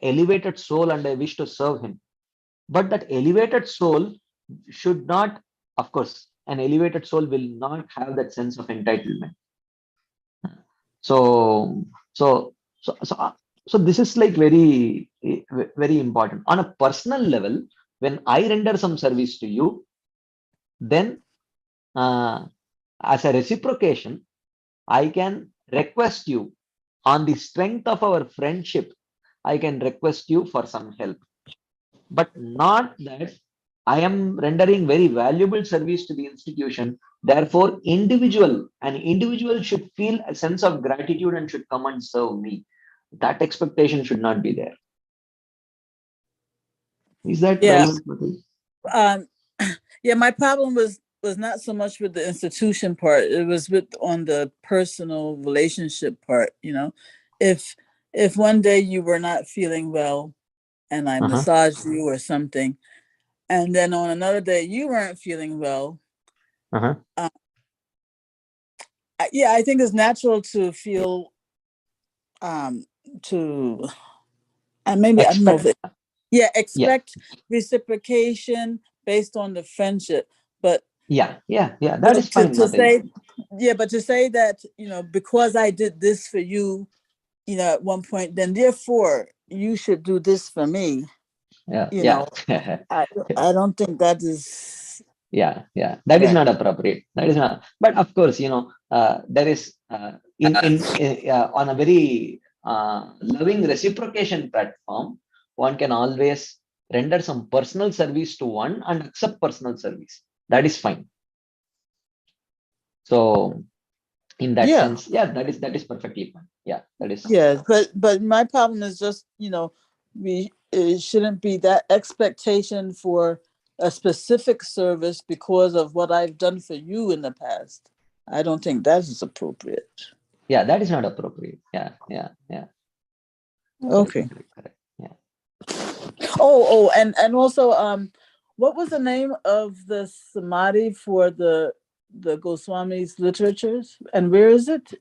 elevated soul and I wish to serve him. But that elevated soul should not, of course, an elevated soul will not have that sense of entitlement. So, so, so, so, so this is like very important. On a personal level, when I render some service to you, then as a reciprocation, I can request you on the strength of our friendship. I can request you for some help, but not that I am rendering very valuable service to the institution. Therefore, an individual should feel a sense of gratitude and should come and serve me. That expectation should not be there. Is that Yeah. relevant, Madhu? Yeah, my problem was not so much with the institution part. It was with on the personal relationship part. If one day you were not feeling well and I Uh-huh. massaged you or something, and then on another day you weren't feeling well, Uh-huh. yeah, I think it's natural to feel um to and maybe I don't know if Expect. it, yeah, Yeah. expect reciprocation based on the friendship, but Yeah. That is fine, to Mataji. say, yeah, but to say that, because I did this for you, at one point, then therefore you should do this for me. Yeah. you Yeah. know i I don't think that is Yeah. That is correct. not appropriate. That is not. But of course, there is on a very loving reciprocation platform, one can always render some personal service to one and accept personal service. That is fine. So in that Yeah, sense, yeah, that is perfectly fine. Yeah, that is. yeah, but my problem is just, we it shouldn't be that expectation for a specific service because of what I've done for you in the past. I don't think that is appropriate. Yeah, that is not appropriate. Yeah. Correct, Okay. correct, correct. Yeah. And also, what was the name of the samadhi for the Goswami's literatures, and where is it?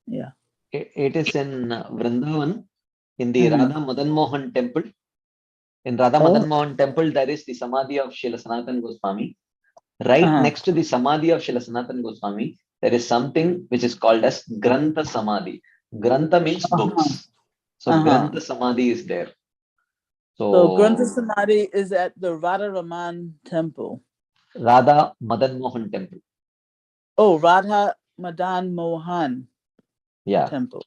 Yeah. It is in Vrindavan, in the Mm-hmm. Radha Madan Mohan temple. In Radha Oh. Madan Mohan temple, there is the Samadhi of Srila Sanatan Goswami. Right Uh-huh. next to the Samadhi of Srila Sanatan Goswami, there is something which is called as Grantha Samadhi. Grantha means Uh-huh. books. So Uh-huh. Grantha Samadhi is there. So Grantha So Samadhi is at the Radha Raman temple. Radha Madan Mohan temple. Oh, Radha Madan Mohan Yeah, temple.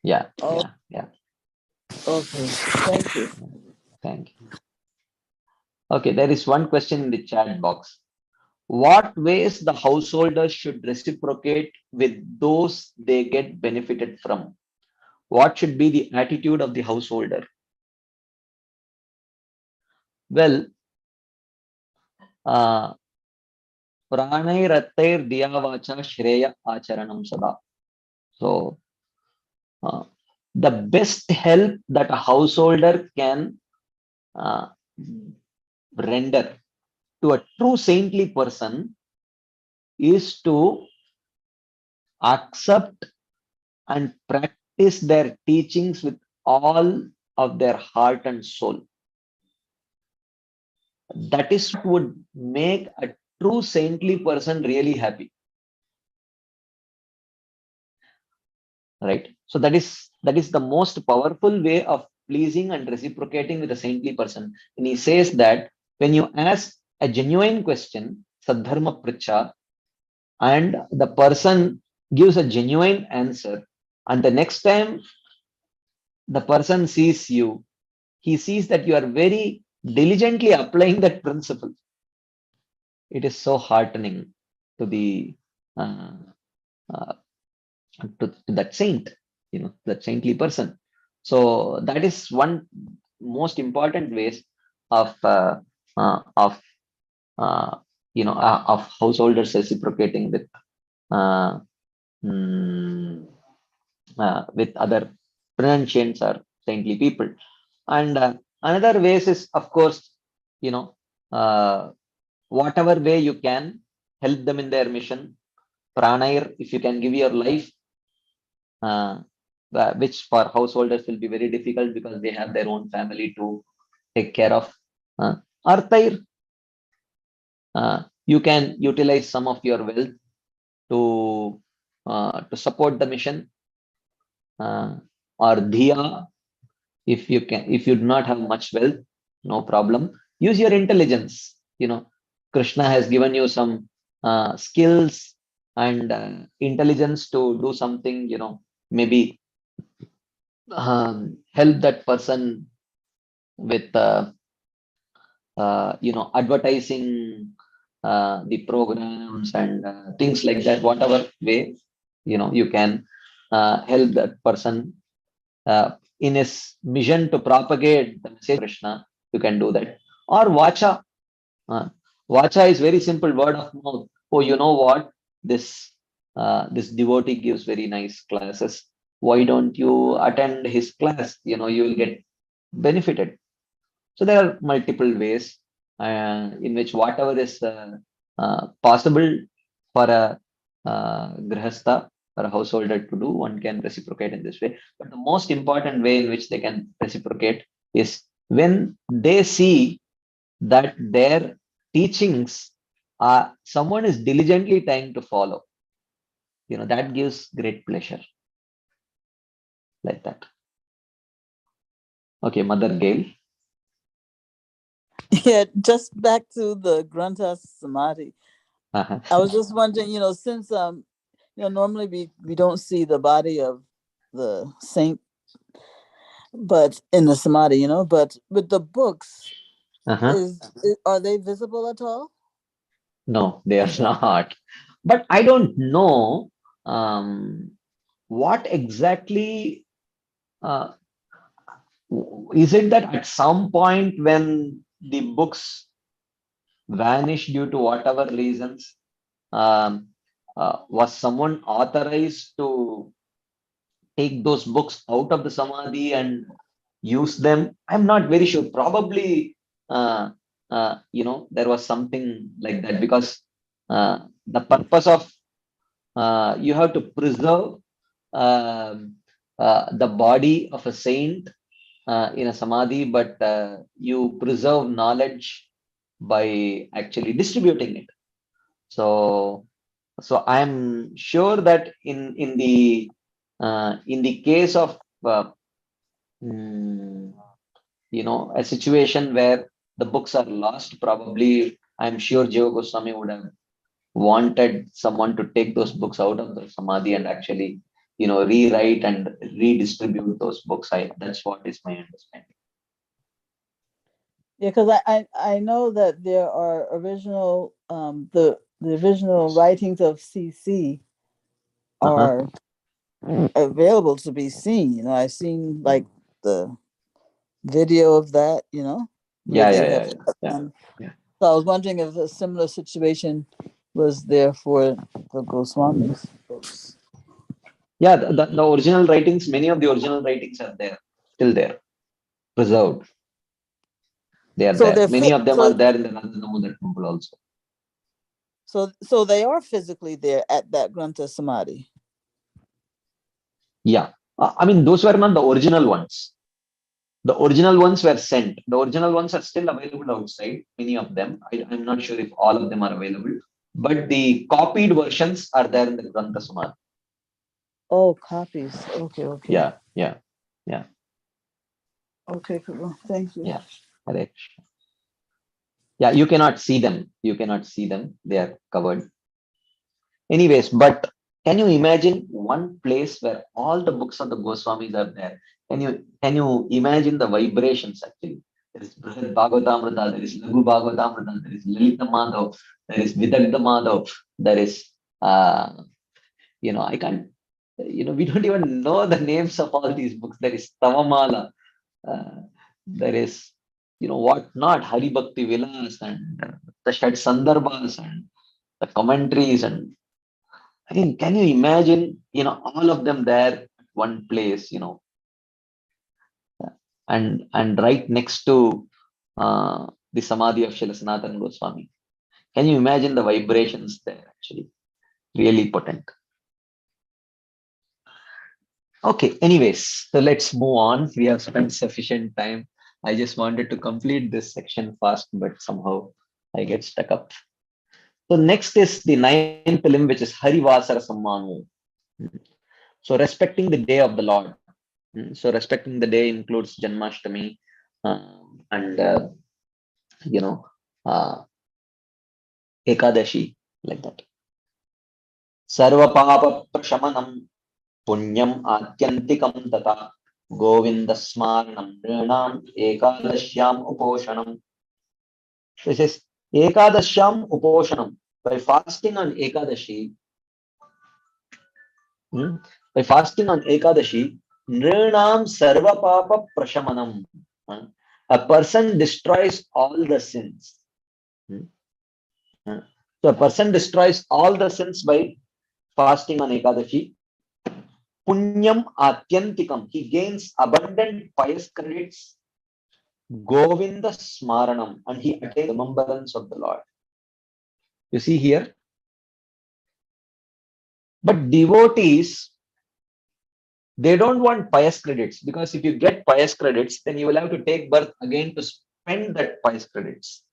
yeah, Oh, yeah. okay. Thank you. Thank you. Okay, there is one question in the chat box. What ways the householders should reciprocate with those they get benefited from? What should be the attitude of the householder? Well, uh, Pranairattir Diyavacha Shreya Acharanam Sada. So, uh, the best help that a householder can uh, render to a true saintly person is to accept and practice their teachings with all of their heart and soul. That is what would make a true saintly person really happy, right? So that is the most powerful way of pleasing and reciprocating with a saintly person. And he says that when you ask a genuine question, Sadharma Pricha, and the person gives a genuine answer, and the next time the person sees you, he sees that you are very diligently applying that principle. It is so heartening to the uh, uh, to that saint, that saintly person. So that is one most important ways of of of householders reciprocating uh, mm, with other pronunciants or saintly people. And another ways is, of course, you know, uh, whatever way you can help them in their mission. Pranayar, if you can give your life, uh, which for householders will be very difficult because they have their own family to take care of. Arthair, you can utilize some of your wealth to support the mission. Or Dhiya, if you do not have much wealth, no problem. Use your intelligence. Krishna has given you some skills and intelligence to do something. Maybe help that person with advertising the programs and things like that. Whatever way you can help that person in his mission to propagate the message of Krishna, you can do that. Or Vacha. Uh, Vacha is very simple, word of mouth. Oh, you know what? This devotee gives very nice classes. Why don't you attend his class? You will get benefited. So there are multiple ways in which whatever is possible for a grihastha or a householder to do, one can reciprocate in this way. But the most important way in which they can reciprocate is when they see that their teachings someone is diligently trying to follow. That gives great pleasure, like that. Okay, Mother Gail. Yeah, just back to the Grantha Samadhi. Uh-huh. I was just wondering, since normally we don't see the body of the saint, but in the Samadhi, but with the books, Uh-huh. are they visible at all? No, they are not. But I don't know what exactly uh, is it that at some point when the books vanish due to whatever reasons, um, was someone authorized to take those books out of the samadhi and use them? I'm not very sure. Probably, there was something like that because the purpose of you have to preserve the body of a saint in a samadhi, but you preserve knowledge by actually distributing it. So I'm sure that in the case of mm, a situation where the books are lost, probably I'm sure Jiva Goswami would have wanted someone to take those books out of the samadhi and actually rewrite and redistribute those books. That's what is my understanding. Yeah, because I know that there are original the original writings of CC Uh-huh. are available to be seen. I've seen like the video of that. Where Yeah, they yeah, yeah, have. yeah, yeah, yeah. So I was wondering if a similar situation was there for the Goswamis books. Yeah, the original writings, many of the original writings are there, still there, preserved. They are So there. they're Many of them are so there in the Nanda Damodar temple also. so they are physically there at that Grantha Samadhi. Yeah. I mean, those were not the original ones. The original ones were sent. The original ones are still available outside, many of them. I'm not sure if all of them are available, but the copied versions are there in the Grantha Samadhi. Oh, copies. Okay. Yeah, yeah, yeah, Okay, cool. Thank you. yeah. Correct. Yeah, you cannot see them. You cannot see them. They are covered. Anyways, but can you imagine one place where all the books of the Goswamis are there? Can you imagine the vibrations actually? There is Brihad Bhagavatamrita, there is Laghu Bhagavatamrita, there is Lalita Madhav, there is Vidagdha Madhav, there is uh, I can't, we don't even know the names of all these books. There is Tavamala, uh, there is, what not, Hari Bhakti Vilas and the Shad Sandarbhas and the commentaries. And I mean, can you imagine, all of them there at one place, and right next to the Samadhi of Srila Sanatana Goswami. Can you imagine the vibrations there actually? Really potent. Okay, anyways, so let's move on. We have spent sufficient time. I just wanted to complete this section fast, but somehow I get stuck up. So next is the ninth limb, which is Harivasara Sammanu. So respecting the day of the Lord. So respecting the day includes Janmashtami and you know uh, Ekadashi, like that. Sarva Papa Prashamanam Punyam Atyantikam Tata Govinda Smaranam Nrinam Ekadashyam Uposhanam. This is Ekadashyam Uposhanam. By fasting on Ekadashi, hmm, by fasting on Ekadashi, Nrinam Sarva Papa Prashamanam. A person destroys all the sins. Hmm, So a person destroys all the sins by fasting on Ekadashi. Punyam Atyantikam. He gains abundant pious credits. Govinda Smaranam. And he attains remembrance of the Lord. You see here. But devotees, they don't want pious credits, because if you get pious credits, then you will have to take birth again to spend that pious credits.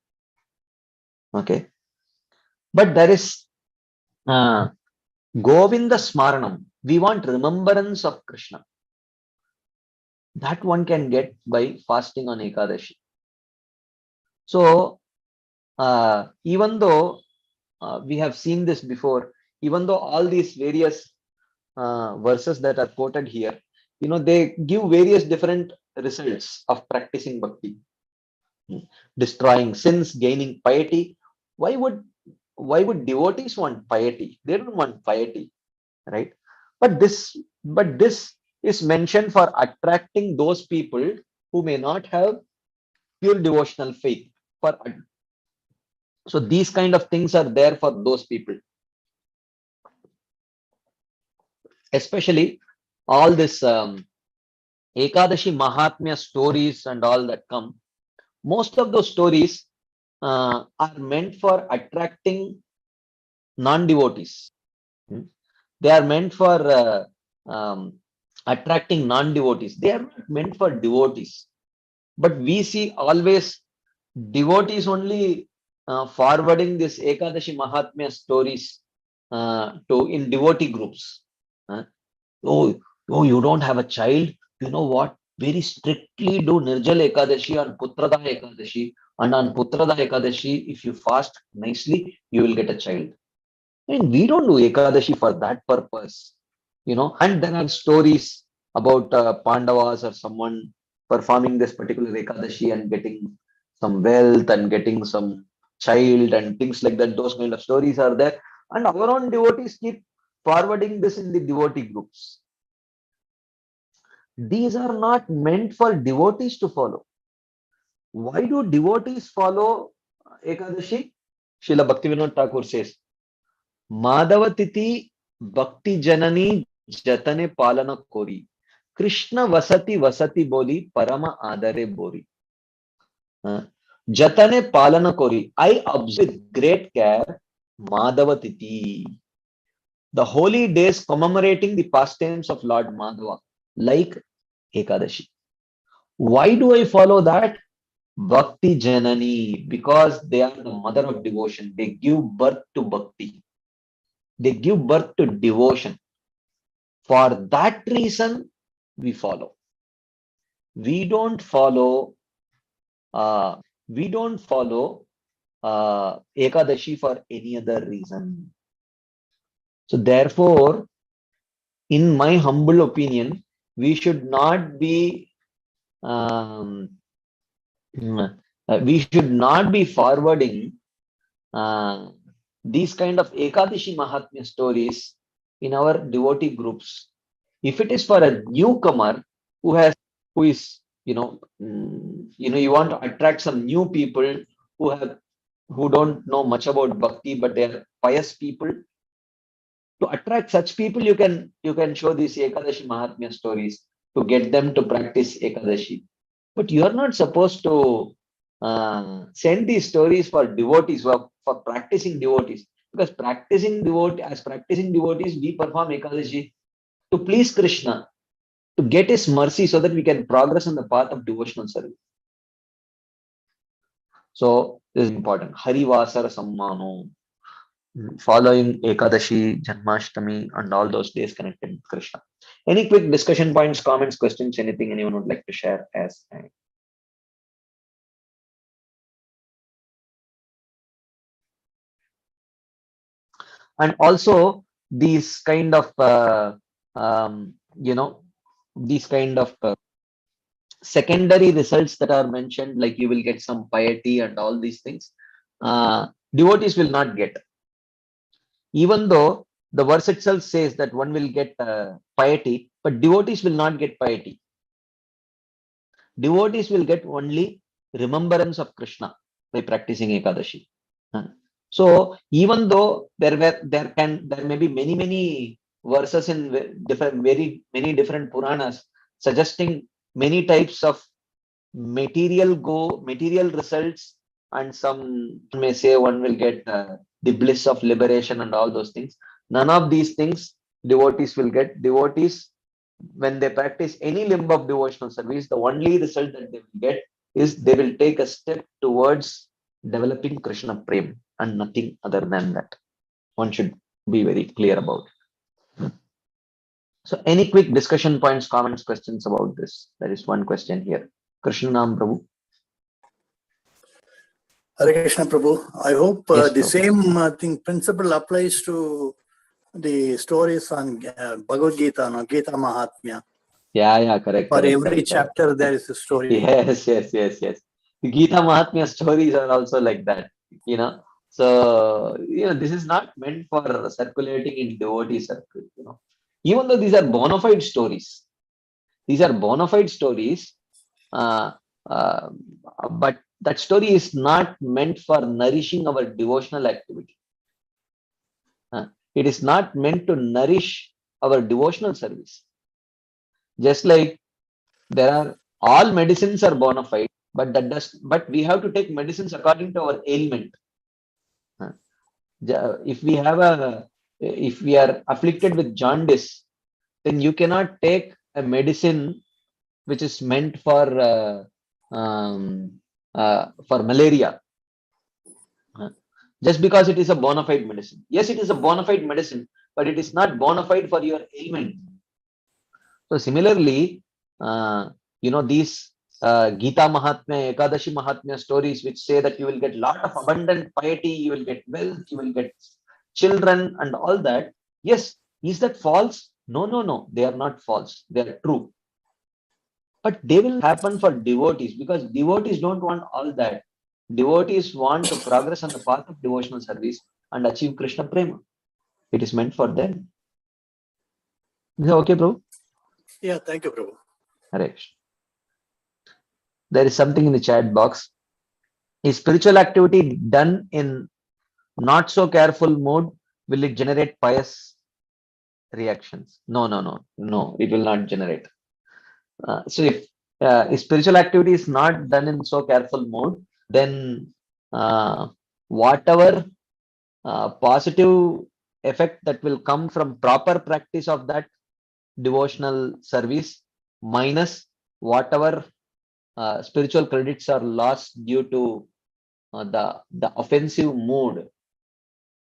Okay. But there is uh, Govinda Smaranam. We want remembrance of Krishna. That one can get by fasting on Ekadashi. So, even though we have seen this before, even though all these various verses that are quoted here, they give various different results of practicing bhakti. Destroying sins, gaining piety. Why would devotees want piety? They don't want piety, right? But this is mentioned for attracting those people who may not have pure devotional faith. For so these kind of things are there for those people, especially all this Ekadashi Mahatmya stories and all that come. Most of those stories are meant for attracting non-devotees. Hmm. They are meant for attracting non-devotees. They are not meant for devotees. But we see always devotees only forwarding this Ekadashi Mahatmya stories to in devotee groups. Uh, oh, you don't have a child? You know what? Very strictly do Nirjal Ekadashi on Putrada Ekadashi. And on Putrada Ekadashi, if you fast nicely, you will get a child. And we don't do Ekadashi for that purpose. And there are stories about Pandavas or someone performing this particular Ekadashi and getting some wealth and getting some child and things like that. Those kind of stories are there. And our own devotees keep forwarding this in the devotee groups. These are not meant for devotees to follow. Why do devotees follow Ekadashi? Srila Bhaktivinoda Thakur says, Madhavatiti Bhakti Janani Jatane Palana Kori. Krishna Vasati Vasati Boli Parama Adare Bori. Jatane Palana Kori. I observe with great care Madhavatiti. The holy days commemorating the pastimes of Lord Madhava, like Ekadashi. Why do I follow that? Bhakti Janani, because they are the mother of devotion. They give birth to bhakti. They give birth to devotion. For that reason, we follow. We don't follow. We don't follow Ekadashi for any other reason. So therefore, in my humble opinion, we should not be um, we should not be forwarding uh, these kind of Ekadashi Mahatmya stories in our devotee groups. If it is for a newcomer who is, you want to attract some new people who have who don't know much about bhakti, but they are pious people. To attract such people, you can show these Ekadashi Mahatmya stories to get them to practice Ekadashi. But you are not supposed to send these stories for devotees, for practicing devotees, because practicing devotees, we perform Ekadashi to please Krishna, to get his mercy, so that we can progress on the path of devotional service. So this is important. Harivasara Sammano, following Ekadashi, Janmashtami, and all those days connected with Krishna. Any quick discussion points, comments, questions, anything anyone would like to share as I... And also these kind of these kind of secondary results that are mentioned, like you will get some piety and all these things, devotees will not get, even though the verse itself says that one will get piety, but devotees will not get piety. Devotees will get only remembrance of Krishna by practicing Ekadashi. So even though there may be many verses in very many different Puranas suggesting many types of material results, and some may say one will get the bliss of liberation and all those things. None of these things devotees will get. Devotees, when they practice any limb of devotional service, the only result that they will get is they will take a step towards developing Krishna Prem, and nothing other than that. One should be very clear about it. So any quick discussion points, comments, questions about this? There is one question here. Krishna Nam Prabhu. Hare Krishna Prabhu. I hope Yes, the Prabhu. same principle applies to the stories on Bhagavad Gita, no? Gita Mahatmya. Yeah, correct. For correct, every correct, chapter, correct. there is a story. Yes. The Gita Mahatmya stories are also like that, you know. So, this is not meant for circulating in devotee circle. Even though these are bona fide stories, uh, uh, but that story is not meant for nourishing our devotional activity. It is not meant to nourish our devotional service. Just like there are all medicines are bona fide, but we have to take medicines according to our ailment. If we are afflicted with jaundice, then you cannot take a medicine which is meant for malaria, just because it is a bona fide medicine. Yes, it is a bona fide medicine, but it is not bona fide for your ailment. So similarly, these Gita Mahatmya, Ekadashi Mahatmya stories, which say that you will get lot of abundant piety, you will get wealth, you will get children and all that. Yes, is that false? No, they are not false. They are true. But they will happen for devotees, because devotees don't want all that. Devotees want to progress on the path of devotional service and achieve Krishna Prema. It is meant for them. Is that okay, bro? Yeah, thank you, Prabhu. Hare. There is something in the chat box. Is spiritual activity done in not so careful mode, will it generate pious reactions? No, it will not generate. So if spiritual activity is not done in so careful mode, then whatever positive effect that will come from proper practice of that devotional service, minus whatever spiritual credits are lost due to the offensive mood,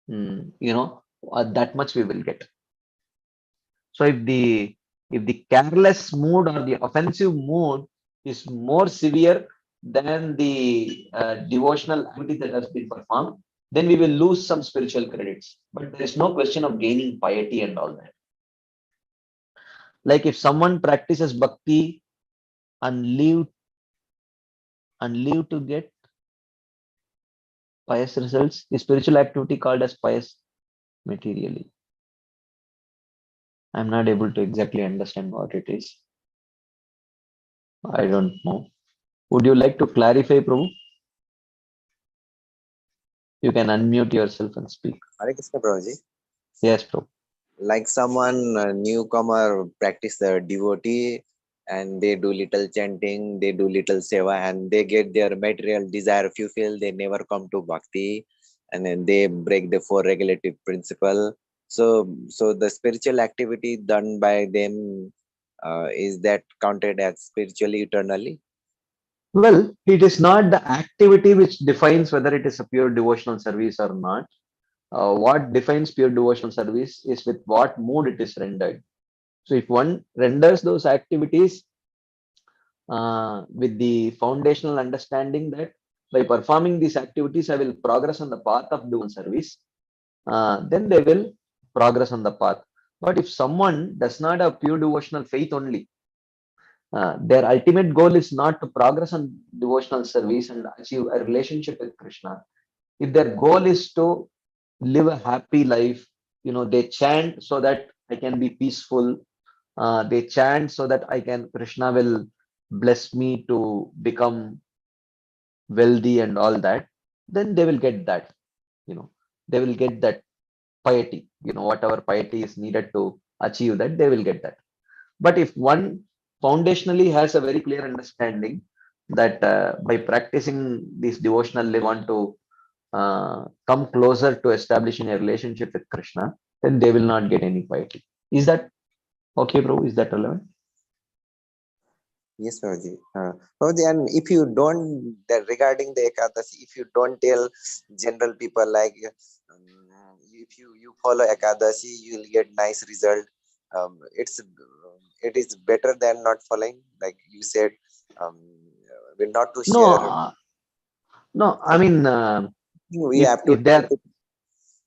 that much we will get. So if the careless mood or the offensive mood is more severe, than the devotional activity that has been performed, then we will lose some spiritual credits. But there is no question of gaining piety and all that. Like if someone practices bhakti and live to get pious results, the spiritual activity called as pious materially. I'm not able to exactly understand what it is. I don't know. Would you like to clarify, Prabhu? You can unmute yourself and speak. Hare Krishna Prabhuji. Yes, Prabhu. Like someone newcomer practice the devotee and they do little chanting, they do little seva and they get their material desire fulfilled, they never come to bhakti and then they break the four regulative principle. So the spiritual activity done by them is that counted as spiritually eternally? Well, it is not the activity which defines whether it is a pure devotional service or not. What defines pure devotional service is with what mood it is rendered. So if one renders those activities with the foundational understanding that by performing these activities, I will progress on the path of devotional service, then they will progress on the path. But if someone does not have pure devotional faith only, their ultimate goal is not to progress on devotional service and achieve a relationship with Krishna. If their goal is to live a happy life, they chant so that I can be peaceful. They chant so that Krishna will bless me to become wealthy and all that. Then they will get that. They will get that piety. Whatever piety is needed to achieve that, they will get that. But if one foundationally has a very clear understanding that by practicing this devotional, they want to come closer to establishing a relationship with Krishna, then they will not get any piety. Is that okay, bro? Is that relevant? Yes, Prabhuji. Prabhuji, and if you don't, that regarding the Ekadasi, if you don't tell general people like, if you follow Ekadasi, you will get nice result. It is better than not following. Like you said, um, we're not to No, share. no. I mean, We if have to. if they're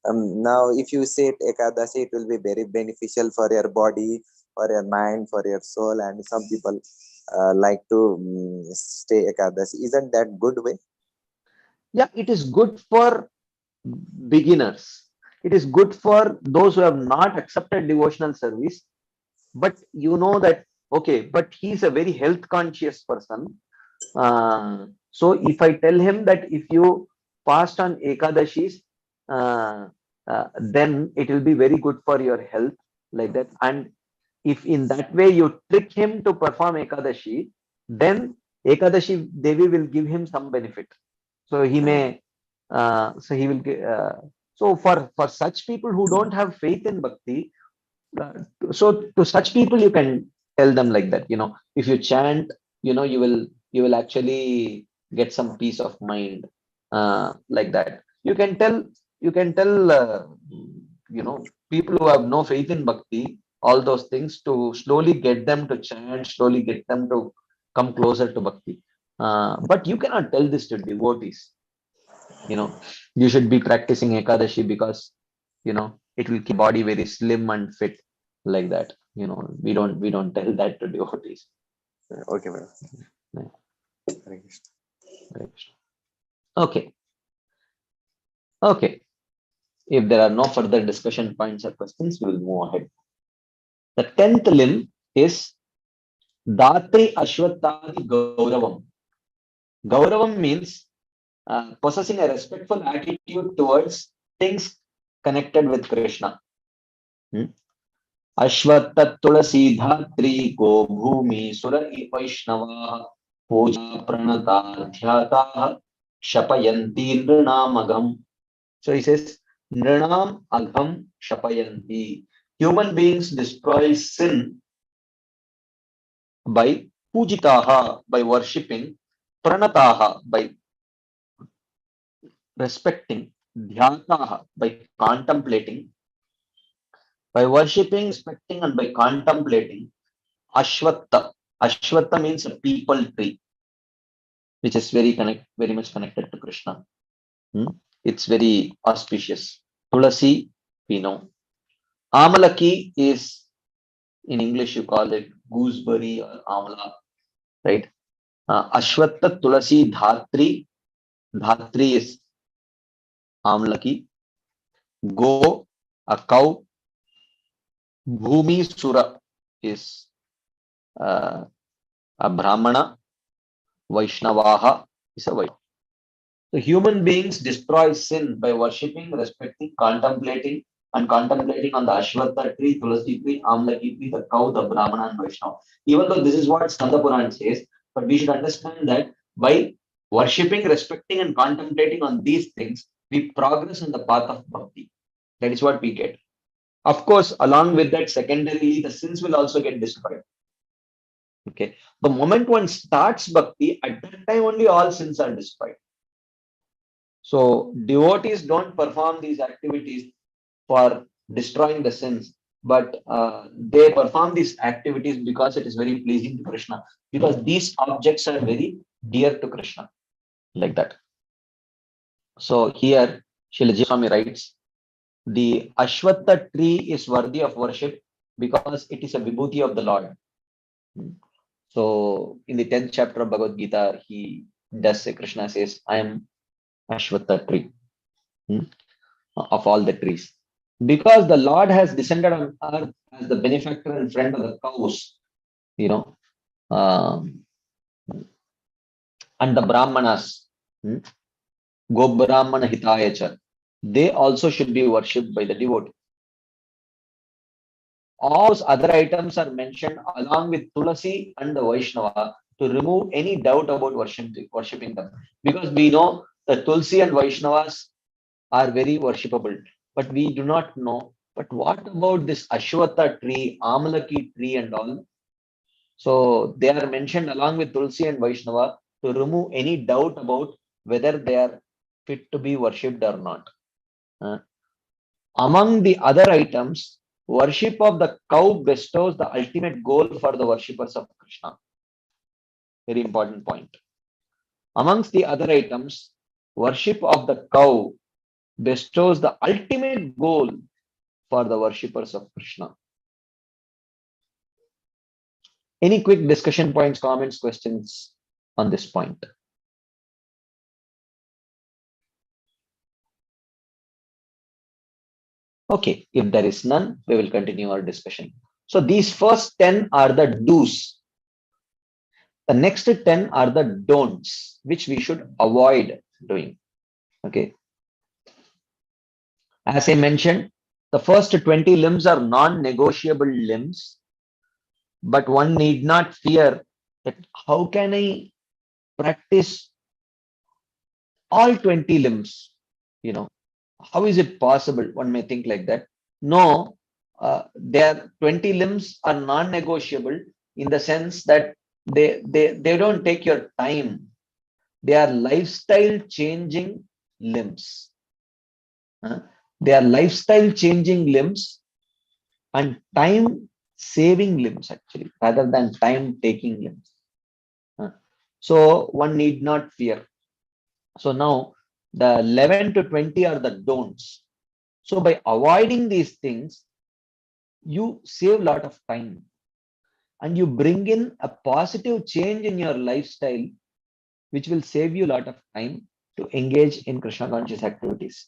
Now, if you say Ekadasi, it will be very beneficial for your body, for your mind, for your soul, and some people like to stay Ekadasi. Isn't that good way? yeah, it is good for beginners. It is good for those who have not accepted devotional service, but that okay, but he's a very health conscious person. So if I tell him that if you fast on Ekadashis, then it will be very good for your health, like that. And if in that way you trick him to perform Ekadashi, then Ekadashi Devi will give him some benefit. So he may, so he will get. So for such people who don't have faith in bhakti, uh, so to such people you can tell them like that. If you chant, you will actually get some peace of mind, like that. You can tell people who have no faith in bhakti all those things to slowly get them to chant, slowly get them to come closer to bhakti. But you cannot tell this to devotees. You should be practicing Ekadashi because it will keep body very slim and fit, like that. We don't tell that to devotees. Okay, madam. Yeah. Hare Krishna. Hare Krishna. Okay. If there are no further discussion points or questions, we will move ahead. The 10th limb is Datri Ashwatthadi Gauravam. Gauravam means possessing a respectful attitude towards things connected with Krishna. अश्वत्थ तुलसी धात्री गो भूमि सुर वैष्णवाः पूजा प्रणता ध्याताः शपयन्ति नृणामघम्. So he says, Nrinam agham shapayanti. Human beings destroy sin by pujitaha, by worshipping, pranataha, by respecting, dhyataha, by contemplating, by worshipping, respecting, and by contemplating. Ashwatta. Ashwatta means a people tree. which is very much connected to Krishna. It's very auspicious. Tulasi, we know. Amalaki is, in English you call it gooseberry or amla, right? Ashwatta, Tulasi, Dhatri. Dhatri is Amlaki. Go, a cow. Bhumi Sura is a Brahmana. Vaishnavaha is a Vaishnava. So human beings destroy sin by worshipping, respecting, contemplating, and contemplating on the Ashwatha tree, Tulasi tree, Amlaki tree, the cow, the Brahmana, and Vaishnava. Even though this is what Skanda Puran says, but we should understand that by worshipping, respecting, and contemplating on these things, we progress in the path of bhakti. That is what we get. Of course, along with that, secondarily, the sins will also get destroyed. Okay. The moment one starts bhakti, at that time only all sins are destroyed. So devotees don't perform these activities for destroying the sins, but they perform these activities because it is very pleasing to Krishna, because these objects are very dear to Krishna, like that. So here, Shilaji Swami writes, the Ashwatha tree is worthy of worship because it is a vibhuti of the Lord. So in the 10th chapter of Bhagavad Gita, he does say, Krishna says, I am Ashwatha tree of all the trees. Because the Lord has descended on earth as the benefactor and friend of the cows, you know, and the Brahmanas, Go Brahmana Hitayacha, they also should be worshipped by the devotee. All those other items are mentioned along with Tulasi and the Vaishnava to remove any doubt about worshipping them. Because we know that Tulsi and Vaishnavas are very worshipable, but we do not know. But what about this Ashwatha tree, Amalaki tree, and all? So they are mentioned along with Tulsi and Vaishnava to remove any doubt about whether they are fit to be worshipped or not. Among the other items, worship of the cow bestows the ultimate goal for the worshippers of Krishna. Very important point. Amongst the other items, worship of the cow bestows the ultimate goal for the worshippers of Krishna. Any quick discussion points, comments, questions on this point? Okay, if there is none, we will continue our discussion. So these first 10 are the do's. The next 10 are the don'ts, which we should avoid doing. Okay. As I mentioned, the first 20 limbs are non-negotiable limbs, but one need not fear that how can I practice all 20 limbs? How is it possible? One may think like that. No, their 20 limbs are non-negotiable in the sense that they don't take your time. They are lifestyle changing limbs. They are lifestyle changing limbs and time saving limbs, actually, rather than time taking limbs. So one need not fear. So now the 11 to 20 are the don'ts. So by avoiding these things, you save a lot of time and you bring in a positive change in your lifestyle, which will save you a lot of time to engage in Krishna conscious activities.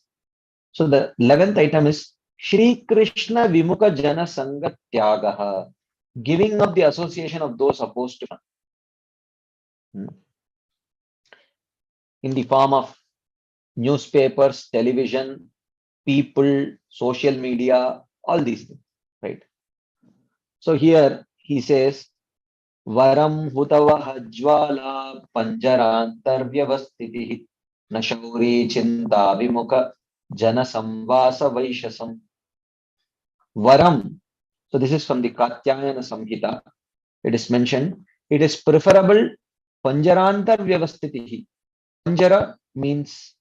So the 11th item is Shri Krishna Vimukha Jana Sangha Tyagaha, giving up the association of those opposed to Krishna. In the form of newspapers, television, people, social media, all these things, right? So here he says, Varam Hutavaha Jwala Panjarantar Vyavastiti Nashauri Chinta Vimukha Jana Samvasa Vaishasam. Varam. So this is from the Katyayana Samhita. It is mentioned, it is preferable Panjarantar Vyavastiti. Panjara means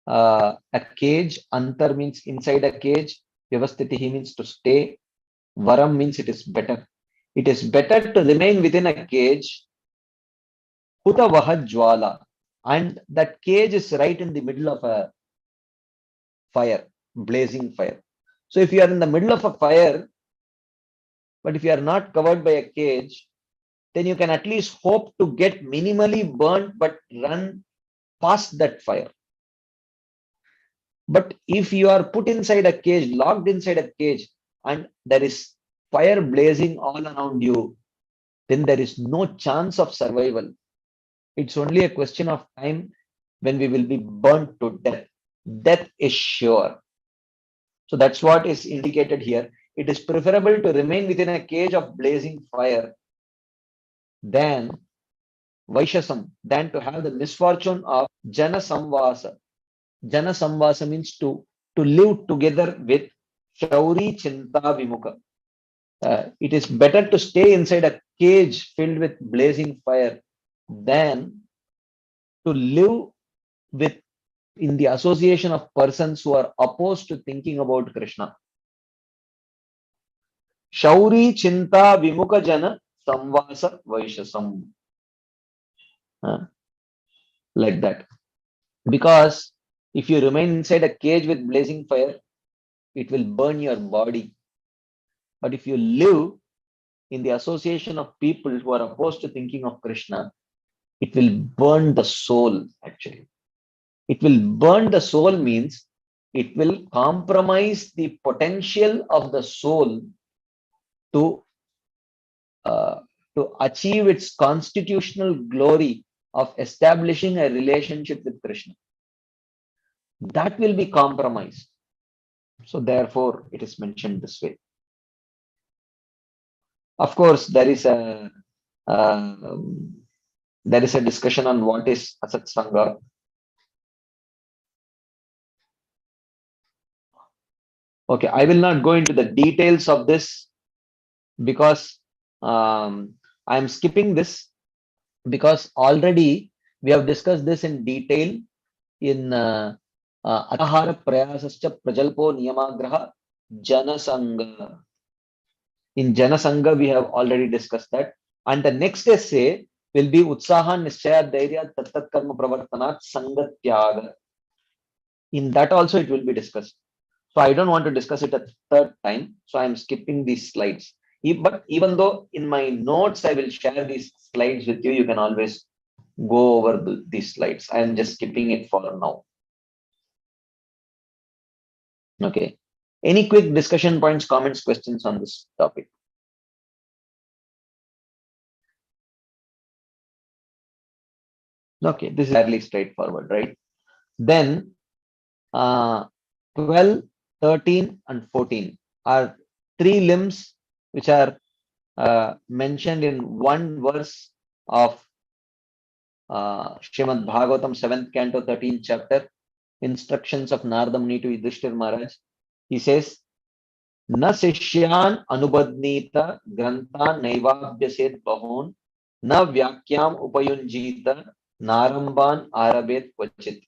a cage, Antar means inside a cage, Vyavastiti means to stay, Varam means it is better. It is better to remain within a cage Hutavaha Jwala. And that cage is right in the middle of a fire, blazing fire. So if you are in the middle of a fire, but if you are not covered by a cage, then you can at least hope to get minimally burnt but run past that fire. But if you are put inside a cage, locked inside a cage, and there is fire blazing all around you, then there is no chance of survival. It's only a question of time when we will be burnt to death. Death is sure. So that's what is indicated here. It is preferable to remain within a cage of blazing fire than Vaishasam, than to have the misfortune of Jana Samvasa. Jana Samvasa means to live together with Shauri Chinta Vimukha. It is better to stay inside a cage filled with blazing fire than to live with in the association of persons who are opposed to thinking about Krishna. Shauri Chinta Vimukha Jana Samvasa Vaishasam. Like that. Because if you remain inside a cage with blazing fire, it will burn your body. But if you live in the association of people who are opposed to thinking of Krishna, it will burn the soul actually. It will burn the soul means it will compromise the potential of the soul to uh, to achieve its constitutional glory of establishing a relationship with Krishna. That will be compromised. So therefore, it is mentioned this way. Of course, there is a discussion on what is asatsanga. Okay, I will not go into the details of this because I am skipping this because already we have discussed this in detail in Atahara Prayasascha Prajalpo Niyamagraha Janasanga. In Janasanga, we have already discussed that. And the next essay will be Utsaha Nischaya Dairya Tattat Karma Pravartanat Sangatyaga. In that also it will be discussed. So I don't want to discuss it a third time. So I'm skipping these slides. But even though in my notes I will share these slides with you, you can always go over these slides. I'm just skipping it for now. Okay. Any quick discussion points, comments, questions on this topic? Okay, this is fairly straightforward, right? Then 12, 13, and 14 are three limbs which are mentioned in one verse of Srimad Bhagavatam, 7th canto, 13th chapter, instructions of Narada Muni to Yudhishthir Maharaj. He says, Na sishyan anubadnita grantha naivabhyased bahun na vyakyam upayunjita naramban arabet kvachit.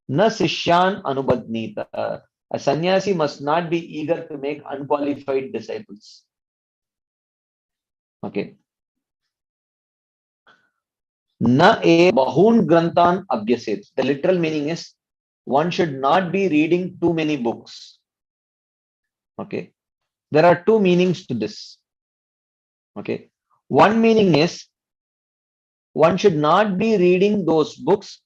Na sishyan anubadnita. A sannyasi must not be eager to make unqualified disciples. Okay. Na e bahun grantan abhyaset. The literal meaning is one should not be reading too many books. Okay. There are two meanings to this. Okay. One meaning is one should not be reading those books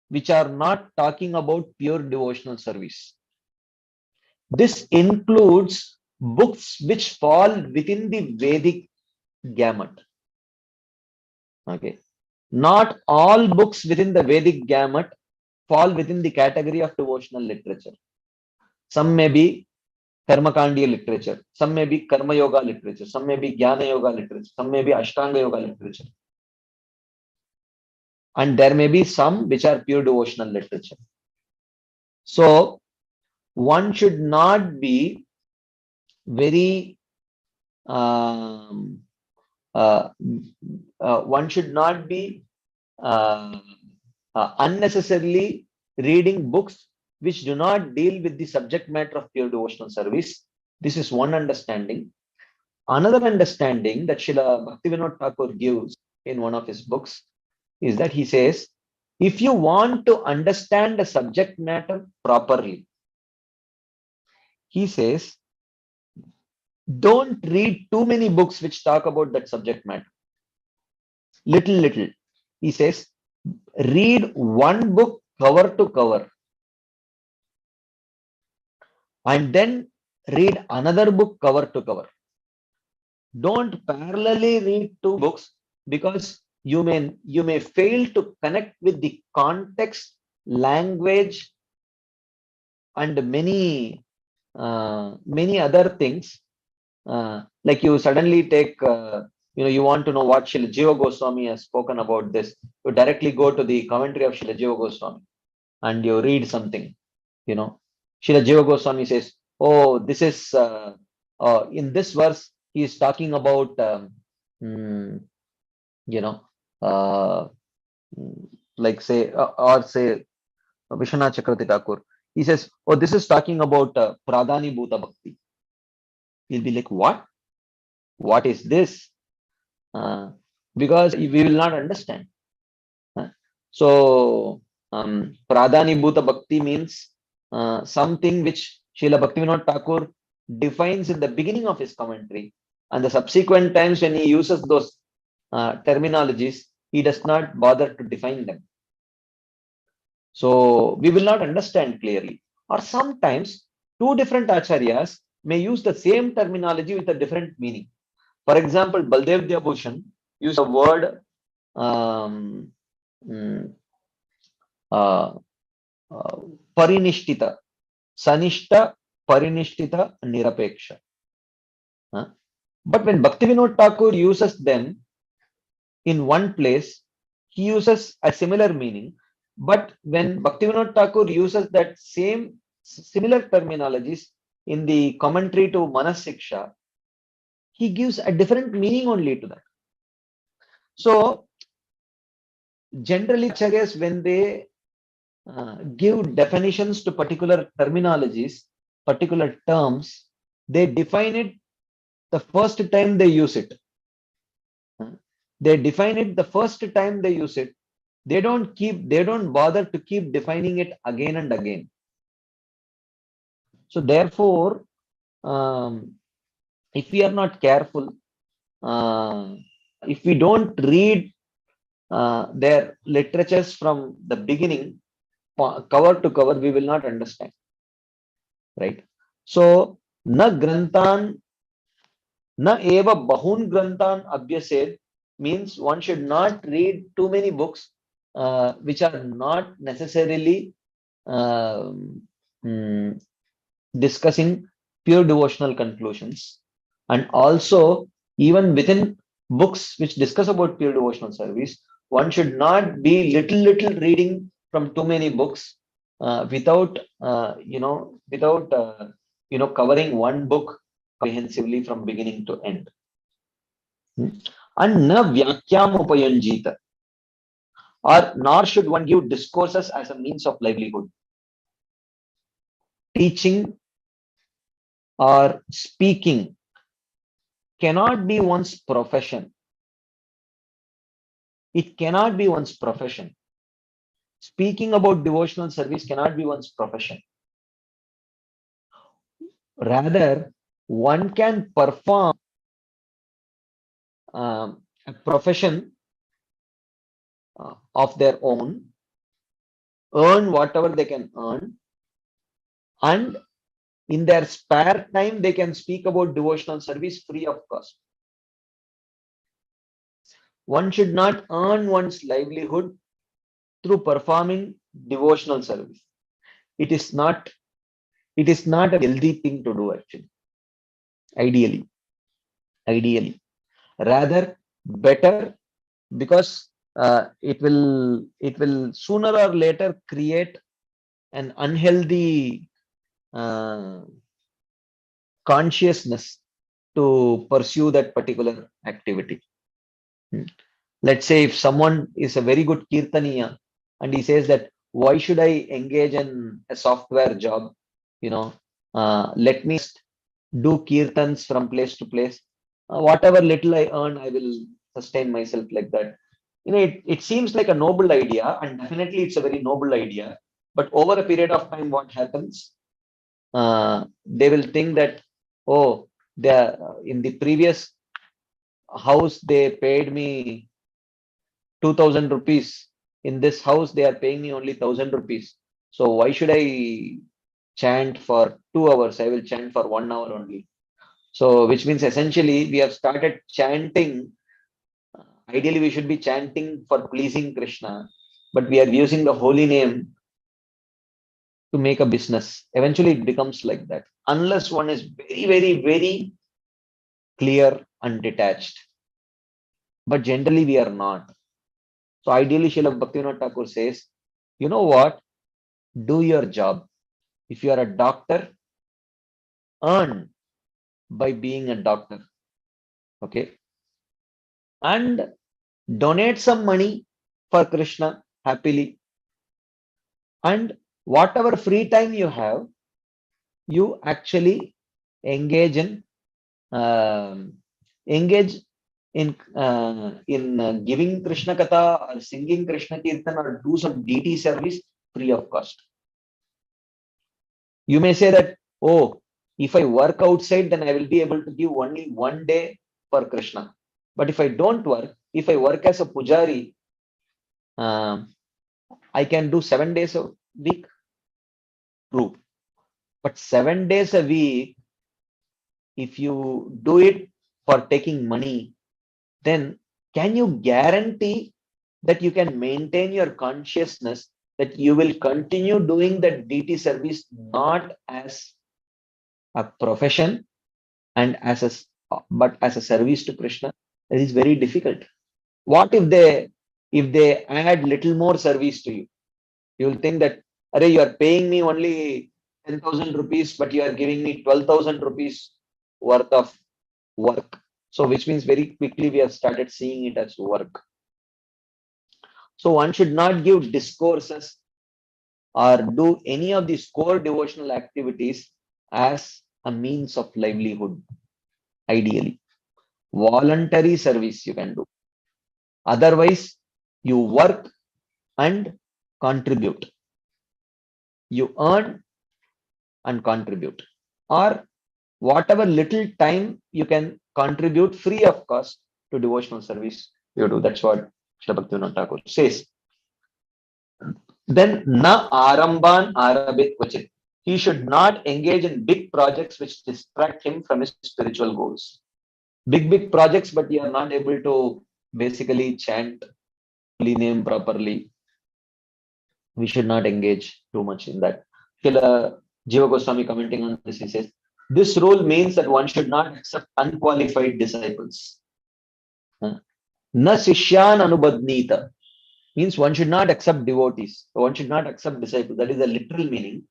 which are not talking about pure devotional service. This includes books which fall within the Vedic gamut. Okay. Not all books within the Vedic gamut fall within the category of devotional literature. Some may be Karmakandiya literature, some may be Karma Yoga literature, some may be Jnana Yoga literature, some may be Ashtanga Yoga literature. And there may be some which are pure devotional literature. So one should not be very one should not be unnecessarily reading books which do not deal with the subject matter of pure devotional service. This is one understanding. Another understanding that Srila Bhaktivinoda Thakur gives in one of his books is that he says, if you want to understand the subject matter properly, he says, don't read too many books which talk about that subject matter. Little. He says, read one book cover to cover and then read another book cover to cover. Don't parallelly read two books because you may fail to connect with the context, language, and many other things. Like you suddenly take, you want to know what Srila Jiva Goswami has spoken about this. You directly go to the commentary of Srila Jiva Goswami and you read something. Srila Jiva Goswami says, oh, this is in this verse he is talking about mm, uh, like say or say Vishwanath Chakravarti Thakur. He says, oh, this is talking about Pradhani Bhuta Bhakti. You'll be like, what? What is this? Because we will not understand. So, Pradhani Bhuta Bhakti means something which Srila Bhaktivinoda Thakur defines in the beginning of his commentary, and the subsequent times when he uses those terminologies, he does not bother to define them. So we will not understand clearly. Or sometimes two different acharyas may use the same terminology with a different meaning. For example, Baldev Dyabhushan used the word Parinishtita, Sanishta, Parinishtita, Nirapeksha. But when Bhaktivinoda Thakur uses them in one place, he uses a similar meaning. But when Bhaktivinoda Thakur uses that same similar terminologies in the commentary to Manasiksha, he gives a different meaning only to that. So generally, acharyas, when they give definitions to particular terminologies, particular terms, they define it the first time they use it. They define it the first time they use it. They don't bother to keep defining it again and again. So therefore, if we are not careful, if we don't read their literatures from the beginning, cover to cover, we will not understand. Right? So, na grantan, na eva bahun grantan abhyased means one should not read too many books which are not necessarily discussing pure devotional conclusions. And also, even within books which discuss about pure devotional service, one should not be little reading from too many books without covering one book comprehensively from beginning to end. And na vyakyam upayanjita, or nor should one give discourses as a means of livelihood. Teaching or speaking cannot be one's profession. It cannot be one's profession. Speaking about devotional service cannot be one's profession. Rather, one can perform a profession of their own, earn whatever they can earn, and in their spare time, they can speak about devotional service free of cost. One should not earn one's livelihood through performing devotional service. It is not a healthy thing to do, actually. Ideally. Rather, better, because it will sooner or later create an unhealthy consciousness to pursue that particular activity. Let's say if someone is a very good kirtaniya and he says that, why should I engage in a software job? Let me do kirtans from place to place. Whatever little I earn, I will sustain myself like that. it seems like a noble idea, and definitely it's a very noble idea. But over a period of time, what happens? They will think that, oh, in the previous house they paid me 2,000 rupees. In this house they are paying me only 1,000 rupees. So why should I chant for 2 hours? I will chant for 1 hour only. So which means essentially we have started chanting. Ideally, we should be chanting for pleasing Krishna, but we are using the holy name to make a business. Eventually, it becomes like that. Unless one is very, very, very clear and detached. But generally, we are not. So ideally, Srila Bhaktivinoda Thakur says, you know what? Do your job. If you are a doctor, earn by being a doctor. Okay. And donate some money for Krishna happily. And whatever free time you have, you actually engage in um, engage in giving Krishna Katha or singing Krishna Kirtan or do some deity service free of cost. You may say that, oh, if I work outside, then I will be able to give only 1 day for Krishna. But if I don't work, if I work as a pujari, I can do 7 days a week. True. But 7 days a week, if you do it for taking money, then can you guarantee that you can maintain your consciousness that you will continue doing that deity service not as a profession and but as a service to Krishna? That is very difficult. What if they add little more service to you? You will think that, Array, you are paying me only 10,000 rupees, but you are giving me 12,000 rupees worth of work. So which means very quickly we have started seeing it as work. So one should not give discourses or do any of these core devotional activities as a means of livelihood. Ideally, voluntary service you can do. Otherwise, you work and contribute. You earn and contribute. Or whatever little time you can contribute free of cost to devotional service, you do. That's what Srila Bhaktivinoda Thakur says. Then na aramban arabit vachit. He should not engage in big projects which distract him from his spiritual goals. Big projects, but you are not able to basically chant holy name properly. We should not engage too much in that. Srila Jiva Goswami commenting on this, he says, this rule means that one should not accept unqualified disciples. Na sishyan anubadnita means one should not accept devotees. One should not accept disciples. That is the literal meaning.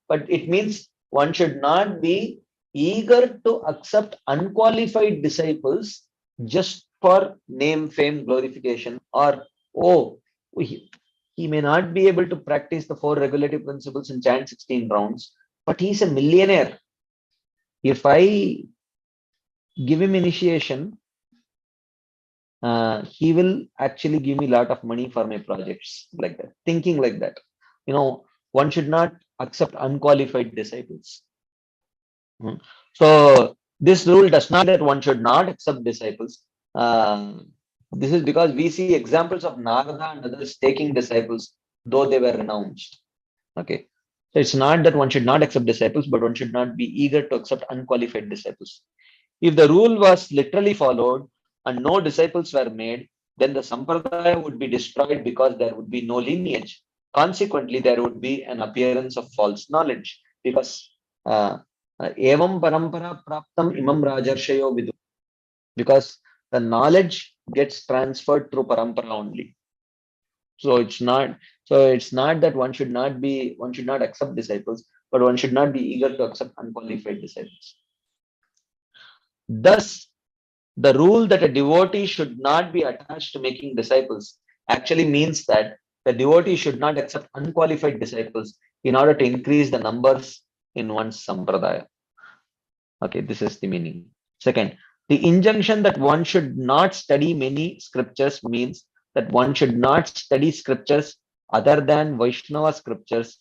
But it means one should not be eager to accept unqualified disciples just for name, fame, glorification, or, oh, he may not be able to practice the 4 regulative principles and chant 16 rounds, but he's a millionaire. If I give him initiation, he will actually give me a lot of money for my projects, like that, thinking like that. One should not accept unqualified disciples. So this rule does not that one should not accept disciples. This is because we see examples of Narada and others taking disciples, though they were renounced. Okay. So it's not that one should not accept disciples, but one should not be eager to accept unqualified disciples. If the rule was literally followed and no disciples were made, then the sampradaya would be destroyed because there would be no lineage. Consequently, there would be an appearance of false knowledge because evam parampara praptam imam rajarshayo vidu, because the knowledge gets transferred through parampara only. So it's not that one should not accept disciples, but one should not be eager to accept unqualified disciples. Thus, the rule that a devotee should not be attached to making disciples actually means that the devotee should not accept unqualified disciples in order to increase the numbers in one's sampradaya. Okay, this is the meaning. Second, the injunction that one should not study many scriptures means that one should not study scriptures other than Vaishnava scriptures,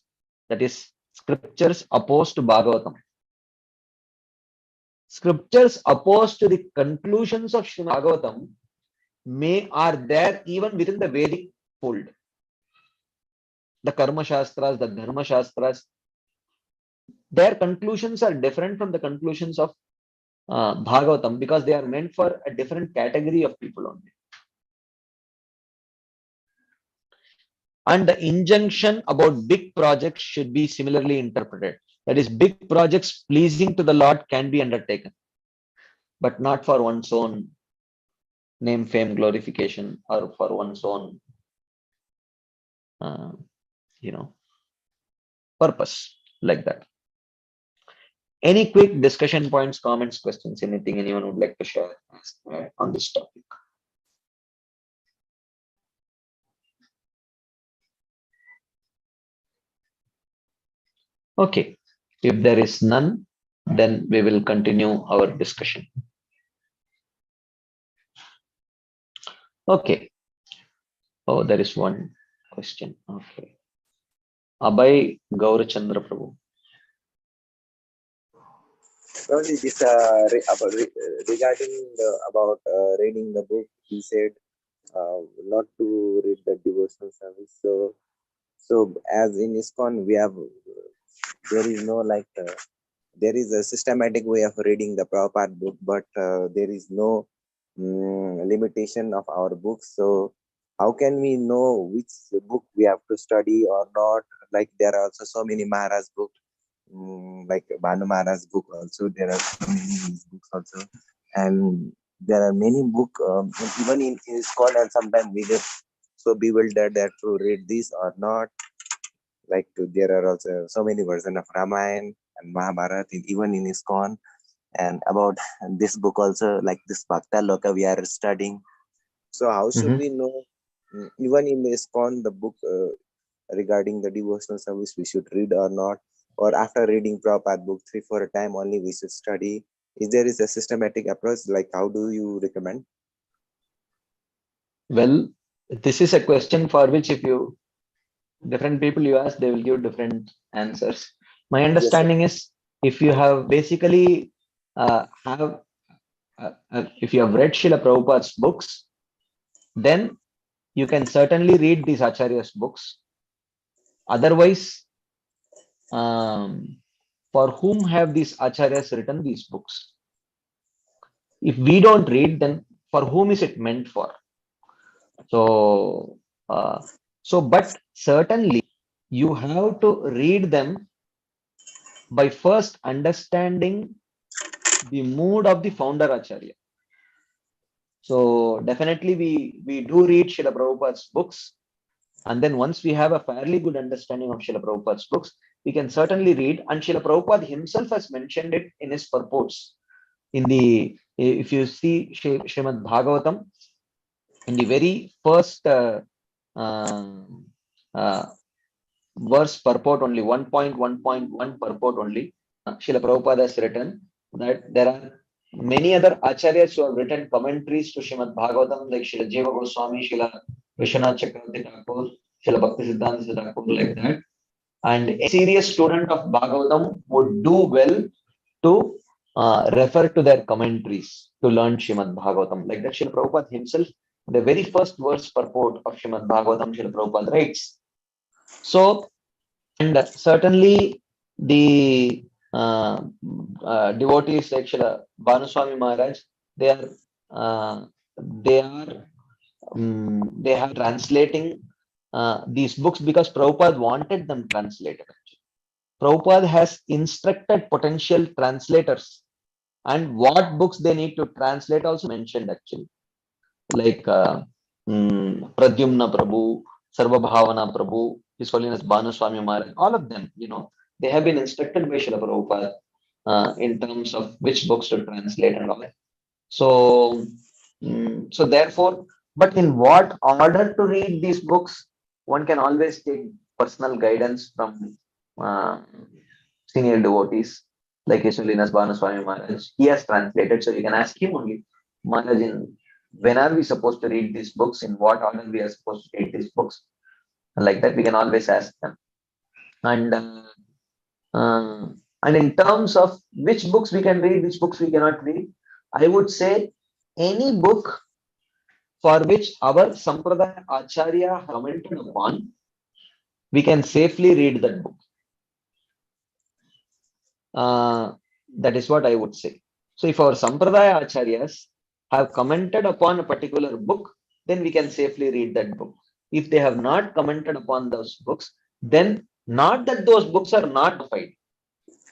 that is, scriptures opposed to Bhagavatam. Scriptures opposed to the conclusions of Srimad Bhagavatam are there even within the Vedic fold. The Karma Shastras, the Dharma Shastras, their conclusions are different from the conclusions of Bhagavatam because they are meant for a different category of people only. And the injunction about big projects should be similarly interpreted. That is, big projects pleasing to the Lord can be undertaken, but not for one's own name, fame, glorification, or for one's own, uh, purpose like that. Any quick discussion points, comments, questions, anything anyone would like to share on this topic? Okay, if there is none, then we will continue our discussion. Okay. Oh, there is one question. Okay. Abhay Gaurachandra Prabhu. Only this regarding about reading the book, he said not to read the devotional service. So as in ISKCON, we have there is no like there is a systematic way of reading the Prabhupada book, but there is no limitation of our books. So how can we know which book we have to study or not? Like there are also so many Maharaj books, like Banu Maharaj book also. There are so many his books also, and there are many books even in ISKCON, and sometimes we get so bewildered that to read this or not. Like there are also so many versions of Ramayana and Mahabharata, even in ISKCON, and about this book also, like this Bhakta Loka we are studying. So how should we know, even in ISKCON, the book regarding the devotional service we should read or not, or after reading Prabhupada book 3-4 times only we should study? Is there is a systematic approach? Like how do you recommend? Well, this is a question for which if you different people you ask, they will give different answers. My Yes, sir. understanding is if you have basically if you have read Srila Prabhupada's books, then you can certainly read these Acharya's books. Otherwise, for whom have these Acharyas written these books? If we don't read, then for whom is it meant for? So, but certainly you have to read them by first understanding the mood of the founder Acharya. So definitely we do read Srila Prabhupada's books, and then once we have a fairly good understanding of Srila Prabhupada's books, we can certainly read, and Srila Prabhupada himself has mentioned it in his purports. If you see Srimad Bhagavatam, in the very first verse purport only, 1.1.1 purport only, Srila Prabhupada has written that there are many other acharyas who have written commentaries to Srimad Bhagavatam, like Srila Jiva Goswami, Srila Vishwanath Chakravarti Thakur, Srila Bhakti Siddhanta Thakur, like that. And a serious student of Bhagavatam would do well to refer to their commentaries to learn Srimad Bhagavatam. Like that, Srila Prabhupada himself, the very first verse purport of Srimad Bhagavatam, Srila Prabhupada writes. So, and certainly the devotees like Srila Bhanuswami Maharaj, they are translating these books because Prabhupada wanted them translated. Prabhupada has instructed potential translators, and what books they need to translate also mentioned actually, like Pradyumna Prabhu, Sarva Bhavana Prabhu, His Holiness Bhanuswami Maharaj, all of them, they have been instructed by Srila Prabhupada in terms of which books to translate and all that. So, so therefore, but in what order to read these books, one can always take personal guidance from senior devotees like His Holiness Bhanuswami Maharaj. He has translated, so you can ask him only. Maharaj, when are we supposed to read these books, in what order we are supposed to read these books, like that we can always ask them. And in terms of which books we can read, which books we cannot read, I would say any book for which our sampradaya acharya commented upon, we can safely read that book. That is what I would say. So if our sampradaya acharyas have commented upon a particular book, then we can safely read that book. If they have not commented upon those books, then not that those books are not qualified,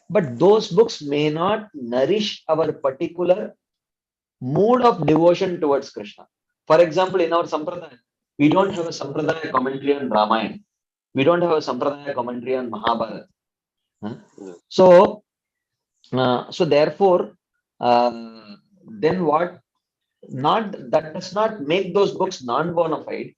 but those books may not nourish our particular mood of devotion towards Krishna. For example, in our sampradaya, we don't have a sampradaya commentary on Ramayana. We don't have a sampradaya commentary on Mahabharata. Huh? So, therefore, then what? Not that does not make those books non-bona fide,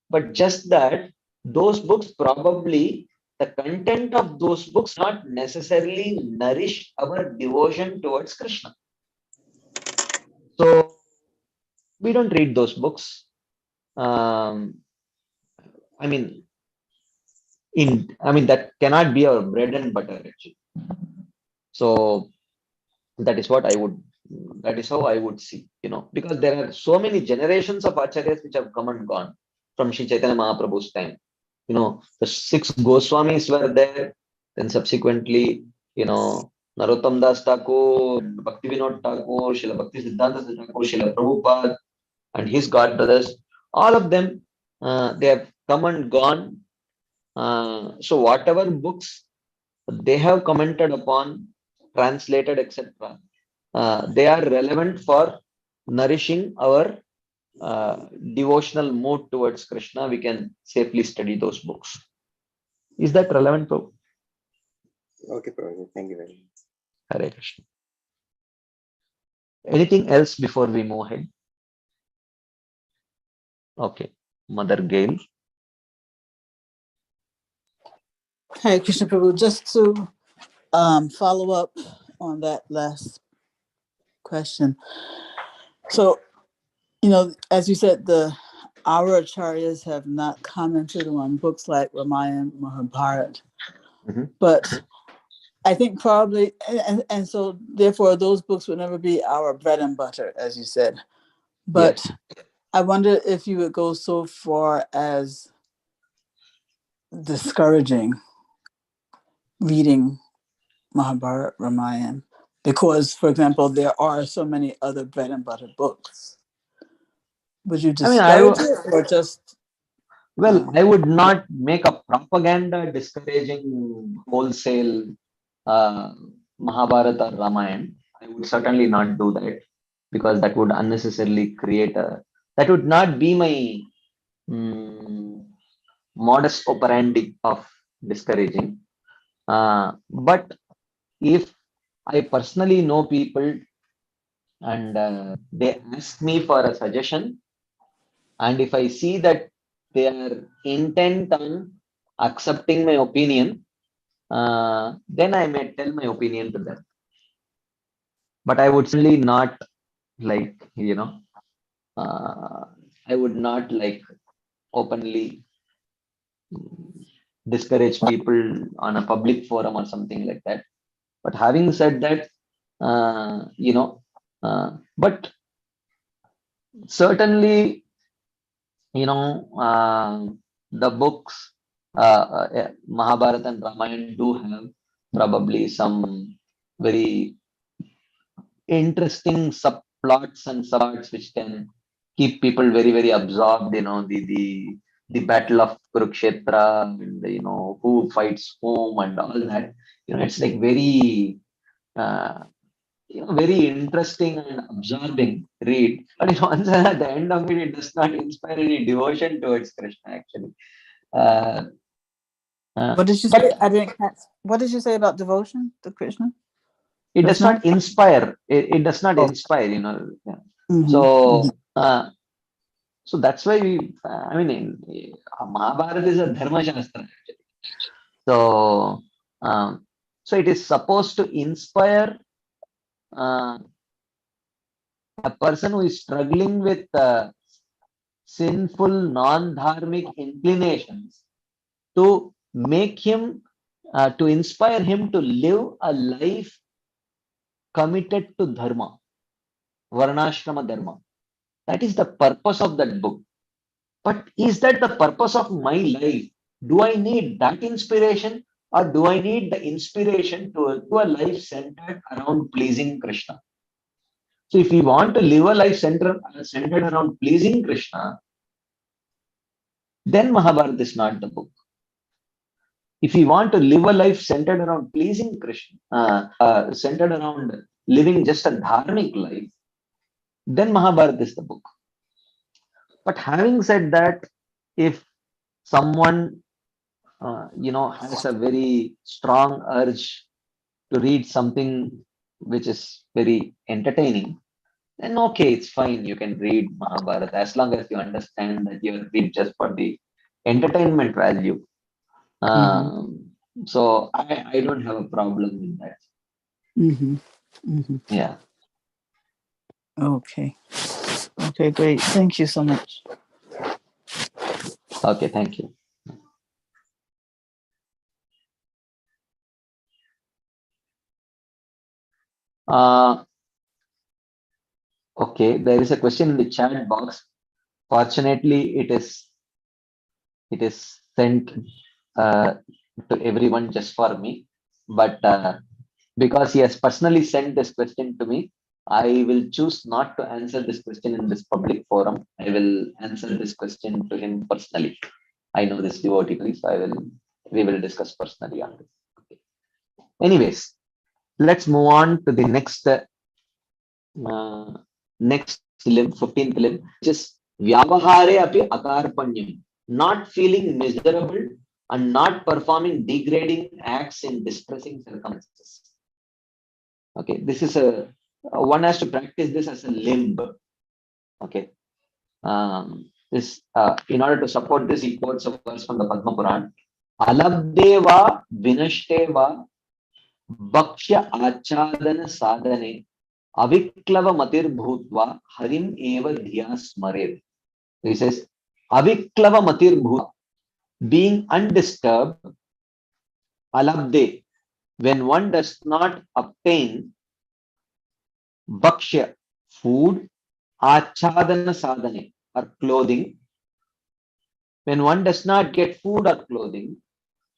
but just that those books probably, the content of those books not necessarily nourish our devotion towards Krishna. So we don't read those books. I mean, that cannot be our bread and butter actually. So that is what I would, that is how I would see, because there are so many generations of acharyas which have come and gone from Sri Chaitanya Mahaprabhu's time. The 6 Goswamis were there, then subsequently, Narottam Das Thakur, Bhakti Vinod Thakur, Srila Bhakti Siddhanta Thakur, Srila Prabhupada, and his god brothers, all of them, they have come and gone. So whatever books they have commented upon, translated, etc., they are relevant for nourishing our devotional mood towards Krishna. We can safely study those books. Is that relevant, Prabhu? Okay, Prabhu. Thank you very much. Hare Krishna. Anything else before we move ahead? Okay, Mother Gail. Hey, Krishna Prabhu, just to follow up on that last question. So, as you said, our acharyas have not commented on books like Ramayana, Mahabharata, but I think probably, and so therefore those books would never be our bread and butter, as you said. But yes, I wonder if you would go so far as discouraging reading Mahabharata, Ramayana, because, for example, there are so many other bread and butter books. Would you discourage it or just? Well, I would not make a propaganda discouraging wholesale Mahabharata or Ramayana. I would certainly not do that, because that would unnecessarily that would not be my modus operandi of discouraging. But if I personally know people and they ask me for a suggestion, and if I see that they are intent on accepting my opinion, then I may tell my opinion to them. But I would certainly not I would not openly discourage people on a public forum or something like that. But having said that, but certainly, the books, Mahabharata and Ramayana do have probably some very interesting subplots and subparts which can keep people very, very absorbed. The battle of Kurukshetra, and who fights whom and all that. It's like very very interesting and absorbing read. But at the end of it, it does not inspire any devotion towards Krishna. Actually, what did you say? I didn't catch. What did you say about devotion to Krishna? It does not inspire. It does not inspire. Yeah. So, so that's why Mahabharata is a dharma shastra. Actually. So, so it is supposed to inspire a person who is struggling with sinful, non-dharmic inclinations, to make him, to inspire him to live a life committed to dharma, varnashrama dharma. That is the purpose of that book. But is that the purpose of my life? Do I need that inspiration, or do I need the inspiration to a life centered around pleasing Krishna? So if we want to live a life centered around pleasing Krishna, then Mahabharata is not the book. If we want to live a life centered around pleasing Krishna, centered around living just a dharmic life, then Mahabharata is the book. But having said that, if someone has a very strong urge to read something which is very entertaining, then okay, it's fine. You can read Mahabharata as long as you understand that you're read just for the entertainment value. So I don't have a problem with that. Yeah. Okay. Okay, great. Thank you so much. Okay, thank you. Okay, there is a question in the chat box. Fortunately, it is sent to everyone just for me. But because he has personally sent this question to me, I will choose not to answer this question in this public forum. I will answer this question to him personally. I know this devotee, so we will discuss personally on this. Okay. Anyways, let's move on to the next limb, 15th limb, which is Vyavahare api akarpanyam, not feeling miserable and not performing degrading acts in distressing circumstances. Okay, this is one has to practice this as a limb. Okay, this in order to support this, he quotes a verse from the Padma Puran: Alabdeva vinashteva bhakshya achadana sadhane aviklava matir bhutva harim eva dhiya smared. He says, aviklava matir bhutva, being undisturbed, alabde, when one does not obtain bhakshya, food, achadana sadhane, or clothing. When one does not get food or clothing,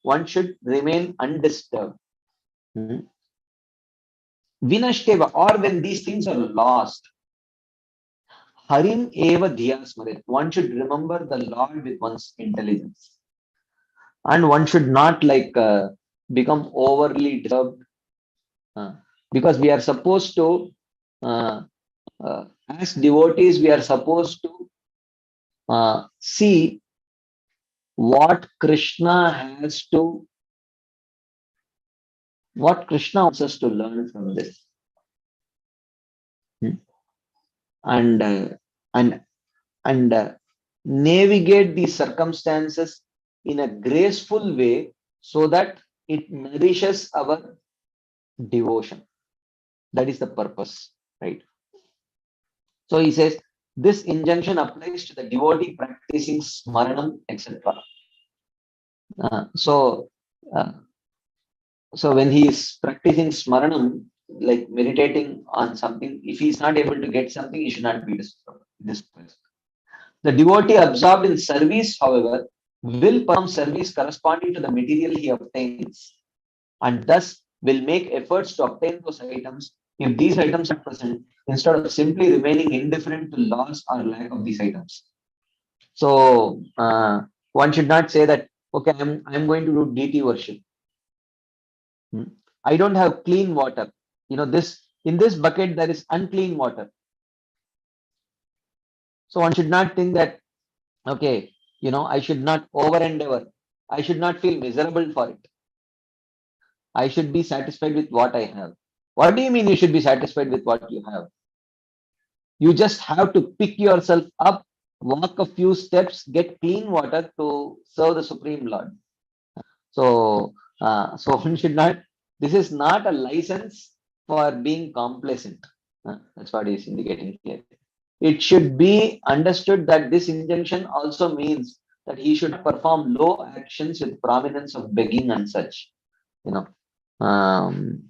one should remain undisturbed. Vinashteva, or when these things are lost, Harim eva dhiya smarit. One should remember the Lord with one's intelligence. And one should not become overly disturbed, because we are supposed to, as devotees, we are supposed to see what Krishna wants us to learn from this. And navigate these circumstances in a graceful way so that it nourishes our devotion. That is the purpose, right? So he says this injunction applies to the devotee practicing smaranam, etc. So when he is practicing smaranam, like meditating on something, if he is not able to get something, he should not be distressed. The devotee absorbed in service, however, will perform service corresponding to the material he obtains, and thus will make efforts to obtain those items if these items are present, instead of simply remaining indifferent to loss or lack of these items. So one should not say that, okay, I'm going to do deity worship. I don't have clean water. In this bucket there is unclean water. So one should not think that, okay, I should not over endeavor. I should not feel miserable for it. I should be satisfied with what I have. What do you mean you should be satisfied with what you have? You just have to pick yourself up, walk a few steps, get clean water to serve the Supreme Lord. So one should not, this is not a license for being complacent. That's what he's indicating here. It should be understood that this injunction also means that he should perform low actions with prominence of begging and such. You know, um,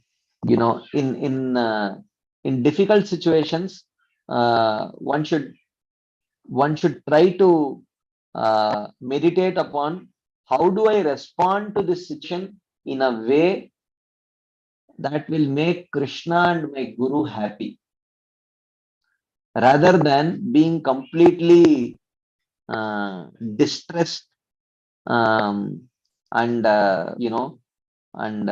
in difficult situations, one should try to meditate upon how do I respond to this situation in a way that will make Krishna and my Guru happy, rather than being completely distressed, um, and and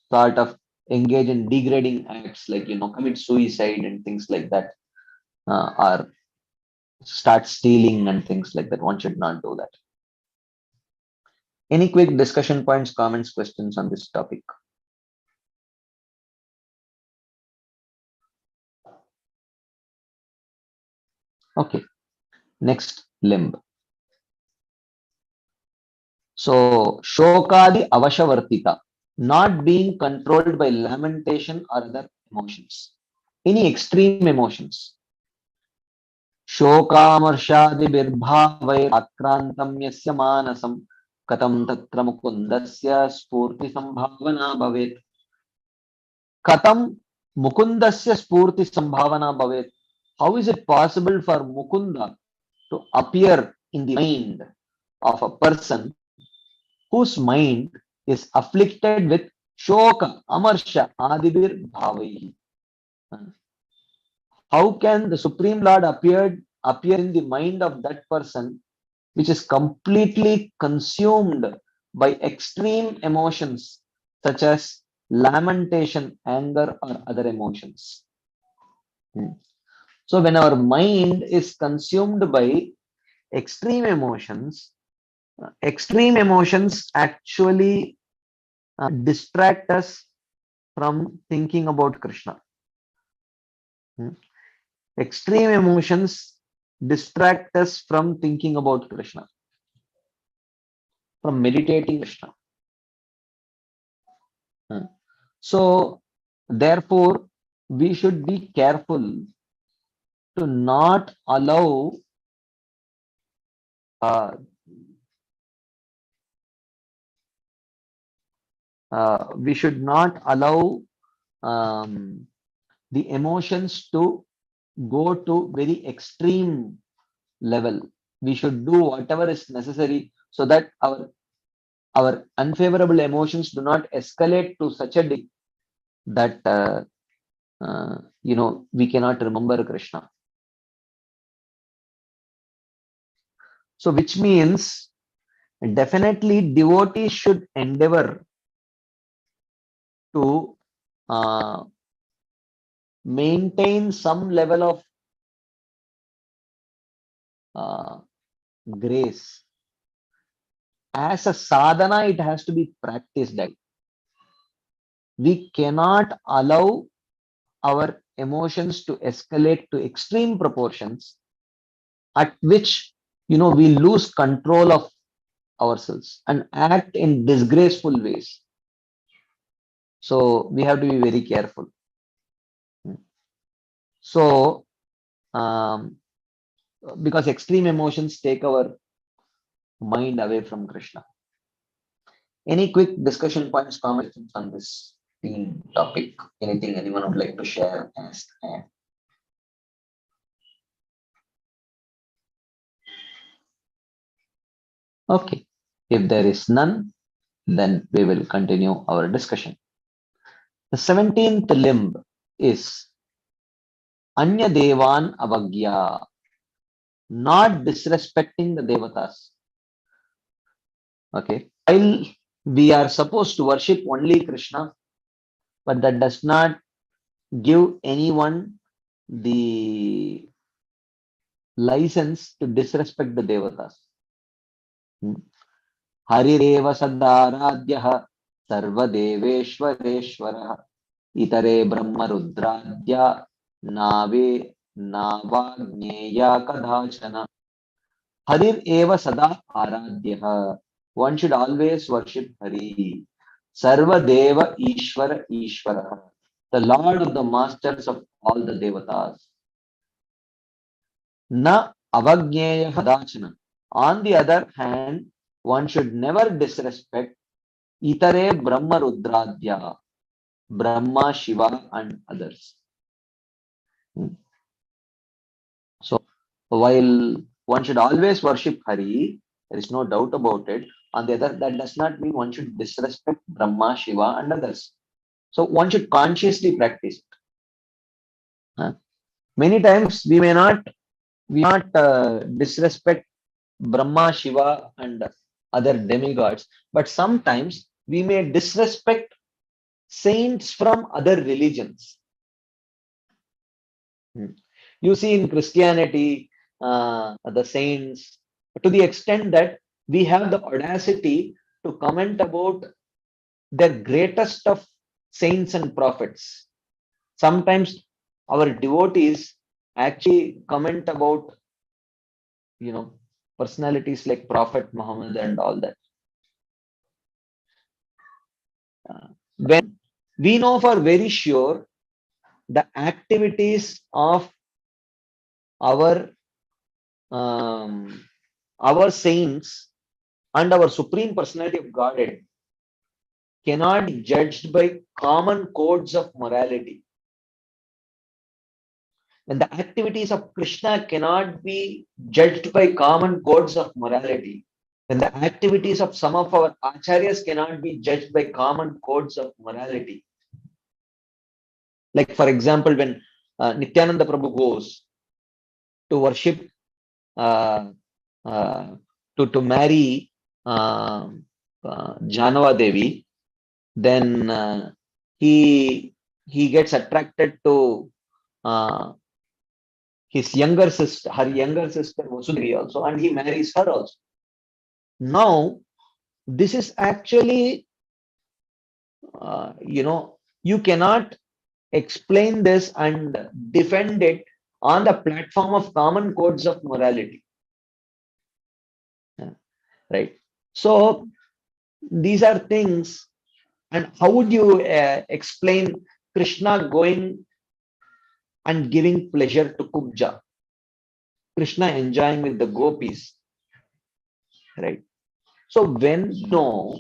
sort of engage in degrading acts like commit suicide and things like that, or start stealing and things like that. One should not do that. Any quick discussion points, comments, questions on this topic? Okay, next limb. So, Shokadi Avashavartita, not being controlled by lamentation or other emotions, any extreme emotions. Shokamarshadibirбhavairakrantam yasya manasam katam tatra mukundasya spurti sambhavana bhavet. Katam mukundasya spurti sambhavana bhavet. How is it possible for Mukunda to appear in the mind of a person whose mind is afflicted with shoka, amarsha, adibir bhavai? How can the Supreme Lord appear in the mind of that person which is completely consumed by extreme emotions such as lamentation, anger, or other emotions? So when our mind is consumed by extreme emotions actually distract us from thinking about Krishna. Extreme emotions distract us from thinking about Krishna, from meditating Krishna. So, therefore, we should be careful to not allow we should not allow the emotions to go to very extreme level. We should do whatever is necessary so that our unfavorable emotions do not escalate to such a degree that we cannot remember Krishna. So which means definitely devotees should endeavor to maintain some level of grace. As a sadhana, it has to be practiced. We cannot allow our emotions to escalate to extreme proportions at which we lose control of ourselves and act in disgraceful ways. So we have to be very careful. So because extreme emotions take our mind away from Krishna. Any quick discussion points, comments on this theme topic? Anything anyone would like to share? Ask. Okay. If there is none, then we will continue our discussion. The 17th limb is Anya Devan Avagya, not disrespecting the Devatas. Okay. While we are supposed to worship only Krishna, but that does not give anyone the license to disrespect the Devatas. Harireva Sadaradhyaha Sarvadeveshwareshwaraha Itare Brahma Rudradhya Nave Navagneya Kadachana. Harir Eva Sada Aradhyaha. One should always worship Hari. Sarva Deva Ishvara Ishvara. the Lord of the masters of all the devatas. Na avagneya kadachana. On the other hand, one should never disrespect itare Brahma Rudradhya, Brahma, Shiva, and others. So, while one should always worship Hari, there is no doubt about it. On the other, that does not mean one should disrespect Brahma, Shiva, and others. So, one should consciously practice it. Many times we not disrespect Brahma, Shiva, and other demigods, but sometimes we may disrespect saints from other religions. You see in Christianity, the saints, to the extent that we have the audacity to comment about the greatest of saints and prophets. Sometimes our devotees actually comment about, personalities like Prophet Muhammad and all that. When we know for very sure the activities of our um, our saints and our supreme personality of Godhead cannot be judged by common codes of morality. And the activities of Krishna cannot be judged by common codes of morality. And the activities of some of our acharyas cannot be judged by common codes of morality. Like, for example, when Nityananda Prabhu goes to worship, uh, uh, to marry Janava Devi, then he gets attracted to his younger sister, her younger sister Vasudevi also, and he marries her also. Now, this is actually, you cannot explain this and defend it on the platform of common codes of morality. Right? So, these are things. And how would you explain Krishna going and giving pleasure to Kubja? Krishna enjoying with the gopis, right? So when you know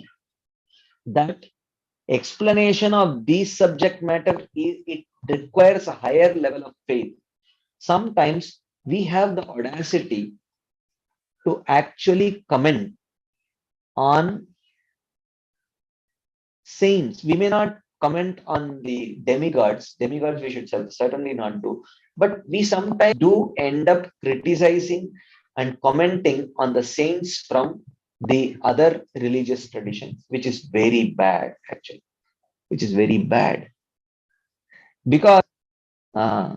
that explanation of these subject matter, it requires a higher level of faith. Sometimes we have the audacity to actually comment on saints. We may not comment on the demigods. Demigods we should certainly not do. But we sometimes do end up criticizing and commenting on the saints from the other religious traditions, which is very bad, actually, which is very bad. Because uh,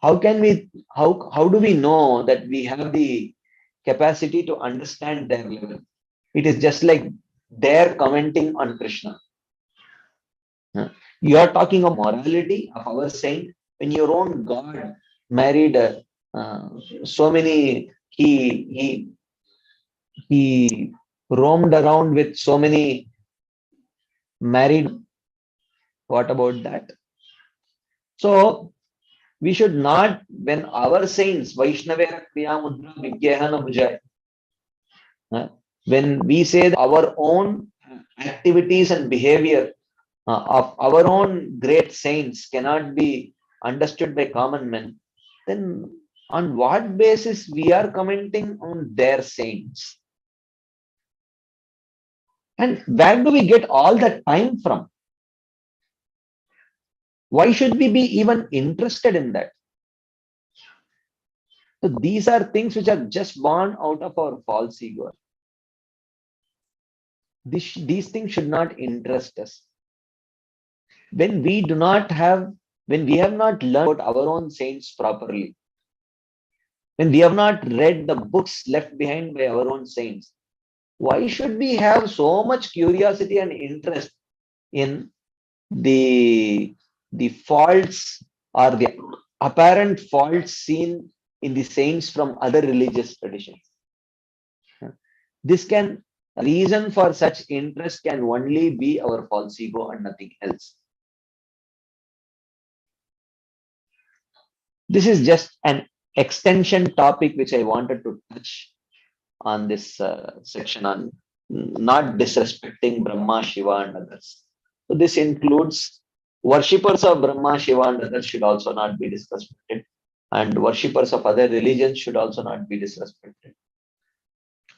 how do we know that we have the capacity to understand their level? It is just like they're commenting on Krishna. You are talking of morality of our saint when your own God married so many. He roamed around with so many married. What about that? So we should not, when our saints Vaishnavera Kriya Mudra Vigyahana Bhujay, when we say our own activities and behavior of our own great saints cannot be understood by common men, then on what basis we are commenting on their saints? And where do we get all that time from? Why should we be even interested in that? So these are things which are just born out of our false ego. These things should not interest us. When we have not learned about our own saints properly, when we have not read the books left behind by our own saints, why should we have so much curiosity and interest in the faults or the apparent faults seen in the saints from other religious traditions? This can reason for such interest can only be our false ego and nothing else. This is just an extension topic which I wanted to touch on this section on not disrespecting Brahma, Shiva, and others. So this includes worshippers of Brahma, Shiva, and others should also not be disrespected, and worshippers of other religions should also not be disrespected.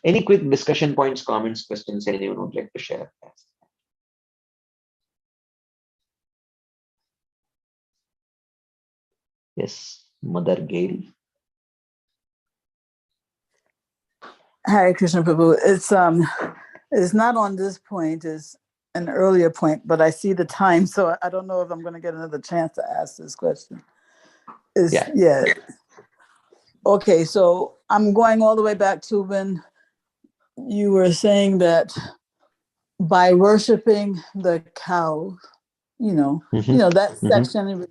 Any quick discussion points, comments, questions anyone would like to share? Yes, Mother Gail. Hare Krishna Prabhu. It's not on this point, it's an earlier point, but I see the time, so I don't know if I'm going to get another chance to ask this question. Yeah. Okay, so I'm going all the way back to when you were saying that by worshiping the cow, that section, you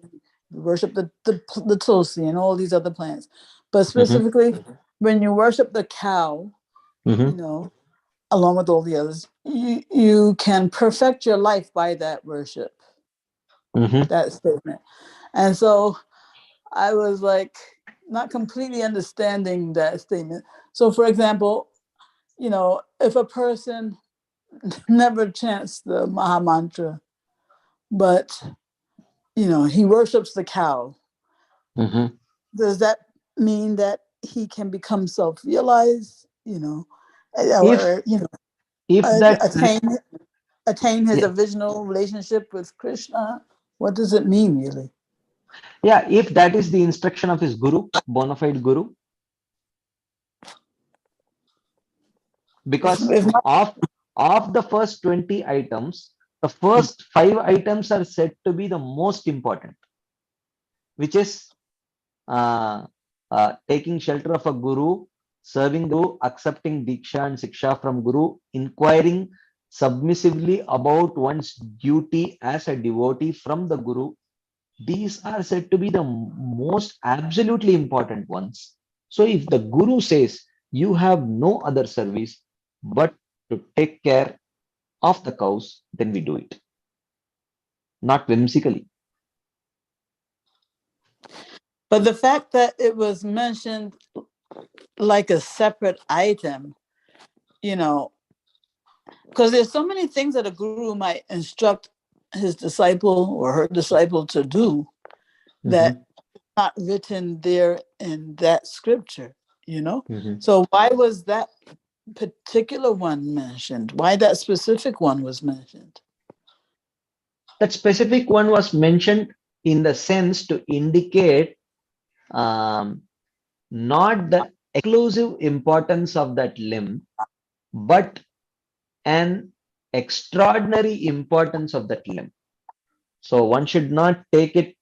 worship the tulsi and all these other plants, but specifically when you worship the cow, along with all the others, you can perfect your life by that worship. That statement. And so I was like not completely understanding that statement. So for example, if a person never chants the Maha Mantra, but he worships the cow, does that mean that he can become self-realized, or if that attain his original relationship with Krishna? What does it mean really? Yeah, if that is the instruction of his guru, bona fide guru, because of the first 20 items, the first 5 items are said to be the most important, which is taking shelter of a guru, serving guru, accepting diksha and siksha from guru, inquiring submissively about one's duty as a devotee from the guru. These are said to be the most absolutely important ones. So if the guru says you have no other service but to take care of the cows, then we do it. Not whimsically. But the fact that it was mentioned like a separate item, because there's so many things that a guru might instruct his disciple or her disciple to do that not written there in that scripture, So why was that particular one mentioned? Why that specific one was mentioned? That specific one was mentioned in the sense to indicate not the exclusive importance of that limb, but an extraordinary importance of that limb. So one should not take it,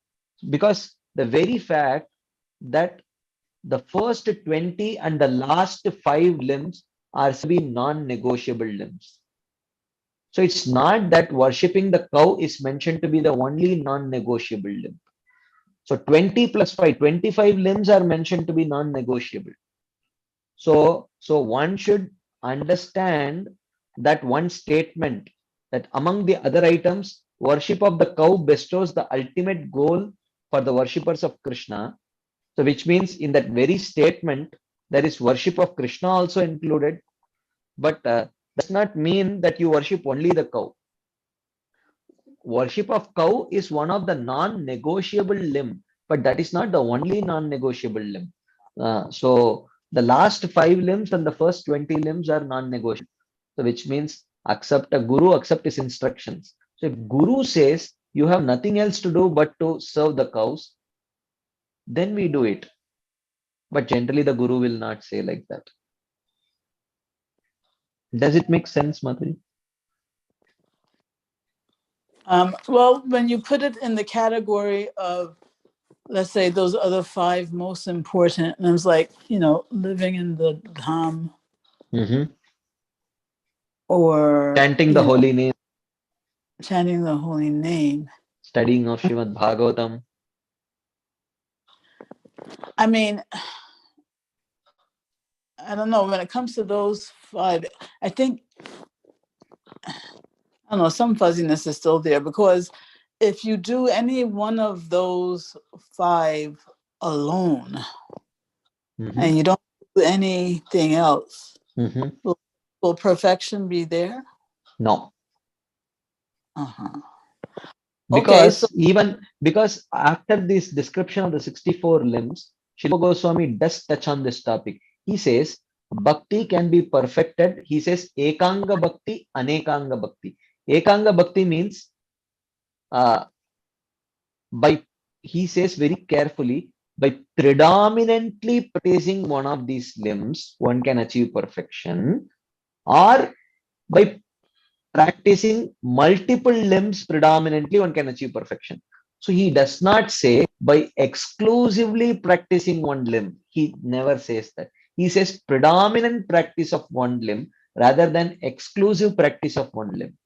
because the very fact that the first 20 and the last 5 limbs are to be non-negotiable limbs. So it's not that worshipping the cow is mentioned to be the only non-negotiable limb. So 20 plus 5, 25 limbs are mentioned to be non-negotiable. So one should understand that one statement, that among the other items, worship of the cow bestows the ultimate goal for the worshippers of Krishna. So which means in that very statement, there is worship of Krishna also included, but does not mean that you worship only the cow. Worship of cow is one of the non-negotiable limb, but that is not the only non-negotiable limb. So the last 5 limbs and the first 20 limbs are non-negotiable. So which means accept a guru, accept his instructions. So if guru says you have nothing else to do but to serve the cows, then we do it. But generally the guru will not say like that. Does it make sense, Madhuri? Well, when you put it in the category of, let's say, those other 5 most important, and it's like, living in the dham, or chanting the holy name, chanting the holy name, studying of Srimad Bhagavatam. I mean, I don't know, when it comes to those 5, I think, I don't know, some fuzziness is still there, because if you do any one of those 5 alone Mhm. and you don't do anything else, Mhm. will perfection be there? No, Uh-huh. Okay, so because after this description of the 64 limbs, Srila Goswami does touch on this topic. He says bhakti can be perfected. He says ekanga bhakti, anekanga bhakti. Ekanga bhakti means uh, by, he says very carefully, by predominantly practicing one of these limbs, one can achieve perfection, or by practicing multiple limbs predominantly, one can achieve perfection. So he does not say by exclusively practicing one limb. He never says that. He says predominant practice of one limb rather than exclusive practice of one limb.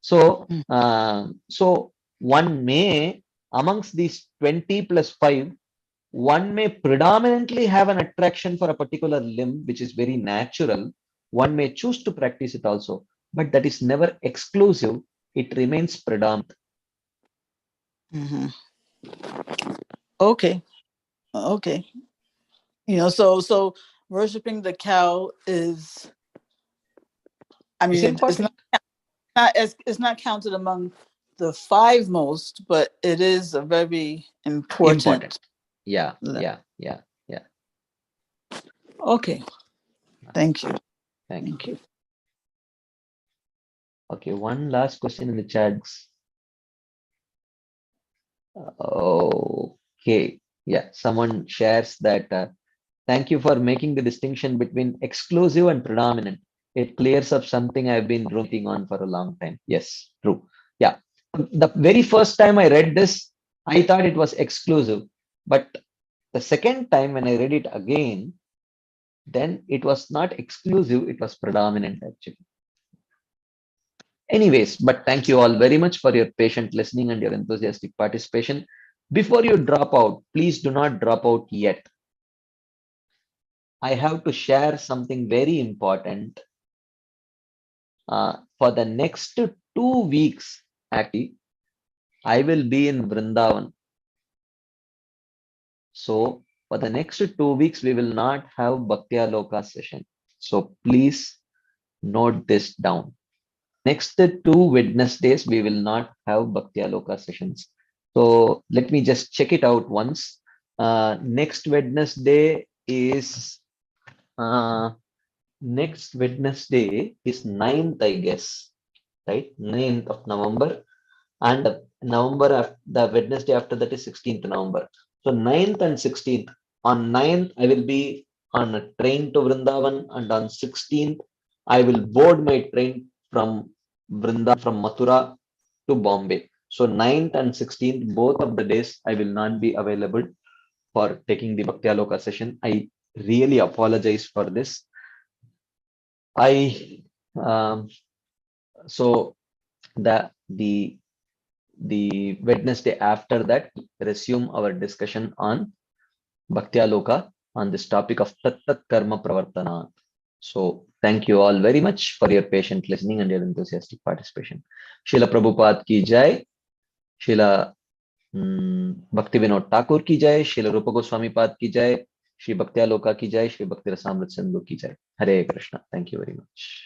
So, so one may, amongst these 20 plus 5, one may predominantly have an attraction for a particular limb, which is very natural. One may choose to practice it also, but that is never exclusive. It remains predominant. mhm. Okay, okay. So worshiping the cow is, I It's mean, it's important. it's not counted among the 5 most, but it is a very Important. important. Yeah, limb. yeah, yeah, yeah. Okay, thank you. Thank you. Thank you. Okay, one last question in the chats. Okay, yeah, someone shares that. Thank you for making the distinction between exclusive and predominant. It clears up something I've been ruminating on for a long time. Yes, true. Yeah. The very first time I read this, I thought it was exclusive. But the second time when I read it again, then it was not exclusive, it was predominant actually. Anyways, but thank you all very much for your patient listening and your enthusiastic participation. Before you drop out, please do not drop out yet. I have to share something very important. For the next 2 weeks, actually, I will be in Vrindavan. So for the next 2 weeks, we will not have Bhakti Aloka session. So please note this down. Next 2 Wednesdays, we will not have Bhakti Aloka sessions. So let me just check it out once. Next Wednesday is uh, 9th, I guess, right? 9th of November. And the Wednesday after that is 16th November. So 9th and 16th. On 9th, I will be on a train to Vrindavan, and on 16th, I will board my train from Vrindavan, from Mathura to Bombay. So 9th and 16th, both of the days, I will not be available for taking the Bhakti Aloka session. I really apologize for this. I so the Wednesday after that, resume our discussion on Bhakti Aloka on this topic of Tat Tat Karma Pravartana. So thank you all very much for your patient listening and your enthusiastic participation. Srila Prabhupada ki jai, Srila Bhakti Vinod Thakur ki jai, Srila Rupa Goswami Pad ki jai, Shri Bhakti Aloka ki jai, Shri Bhakti Rasamrit Sindhu ki jai. Hare Krishna. Thank you very much.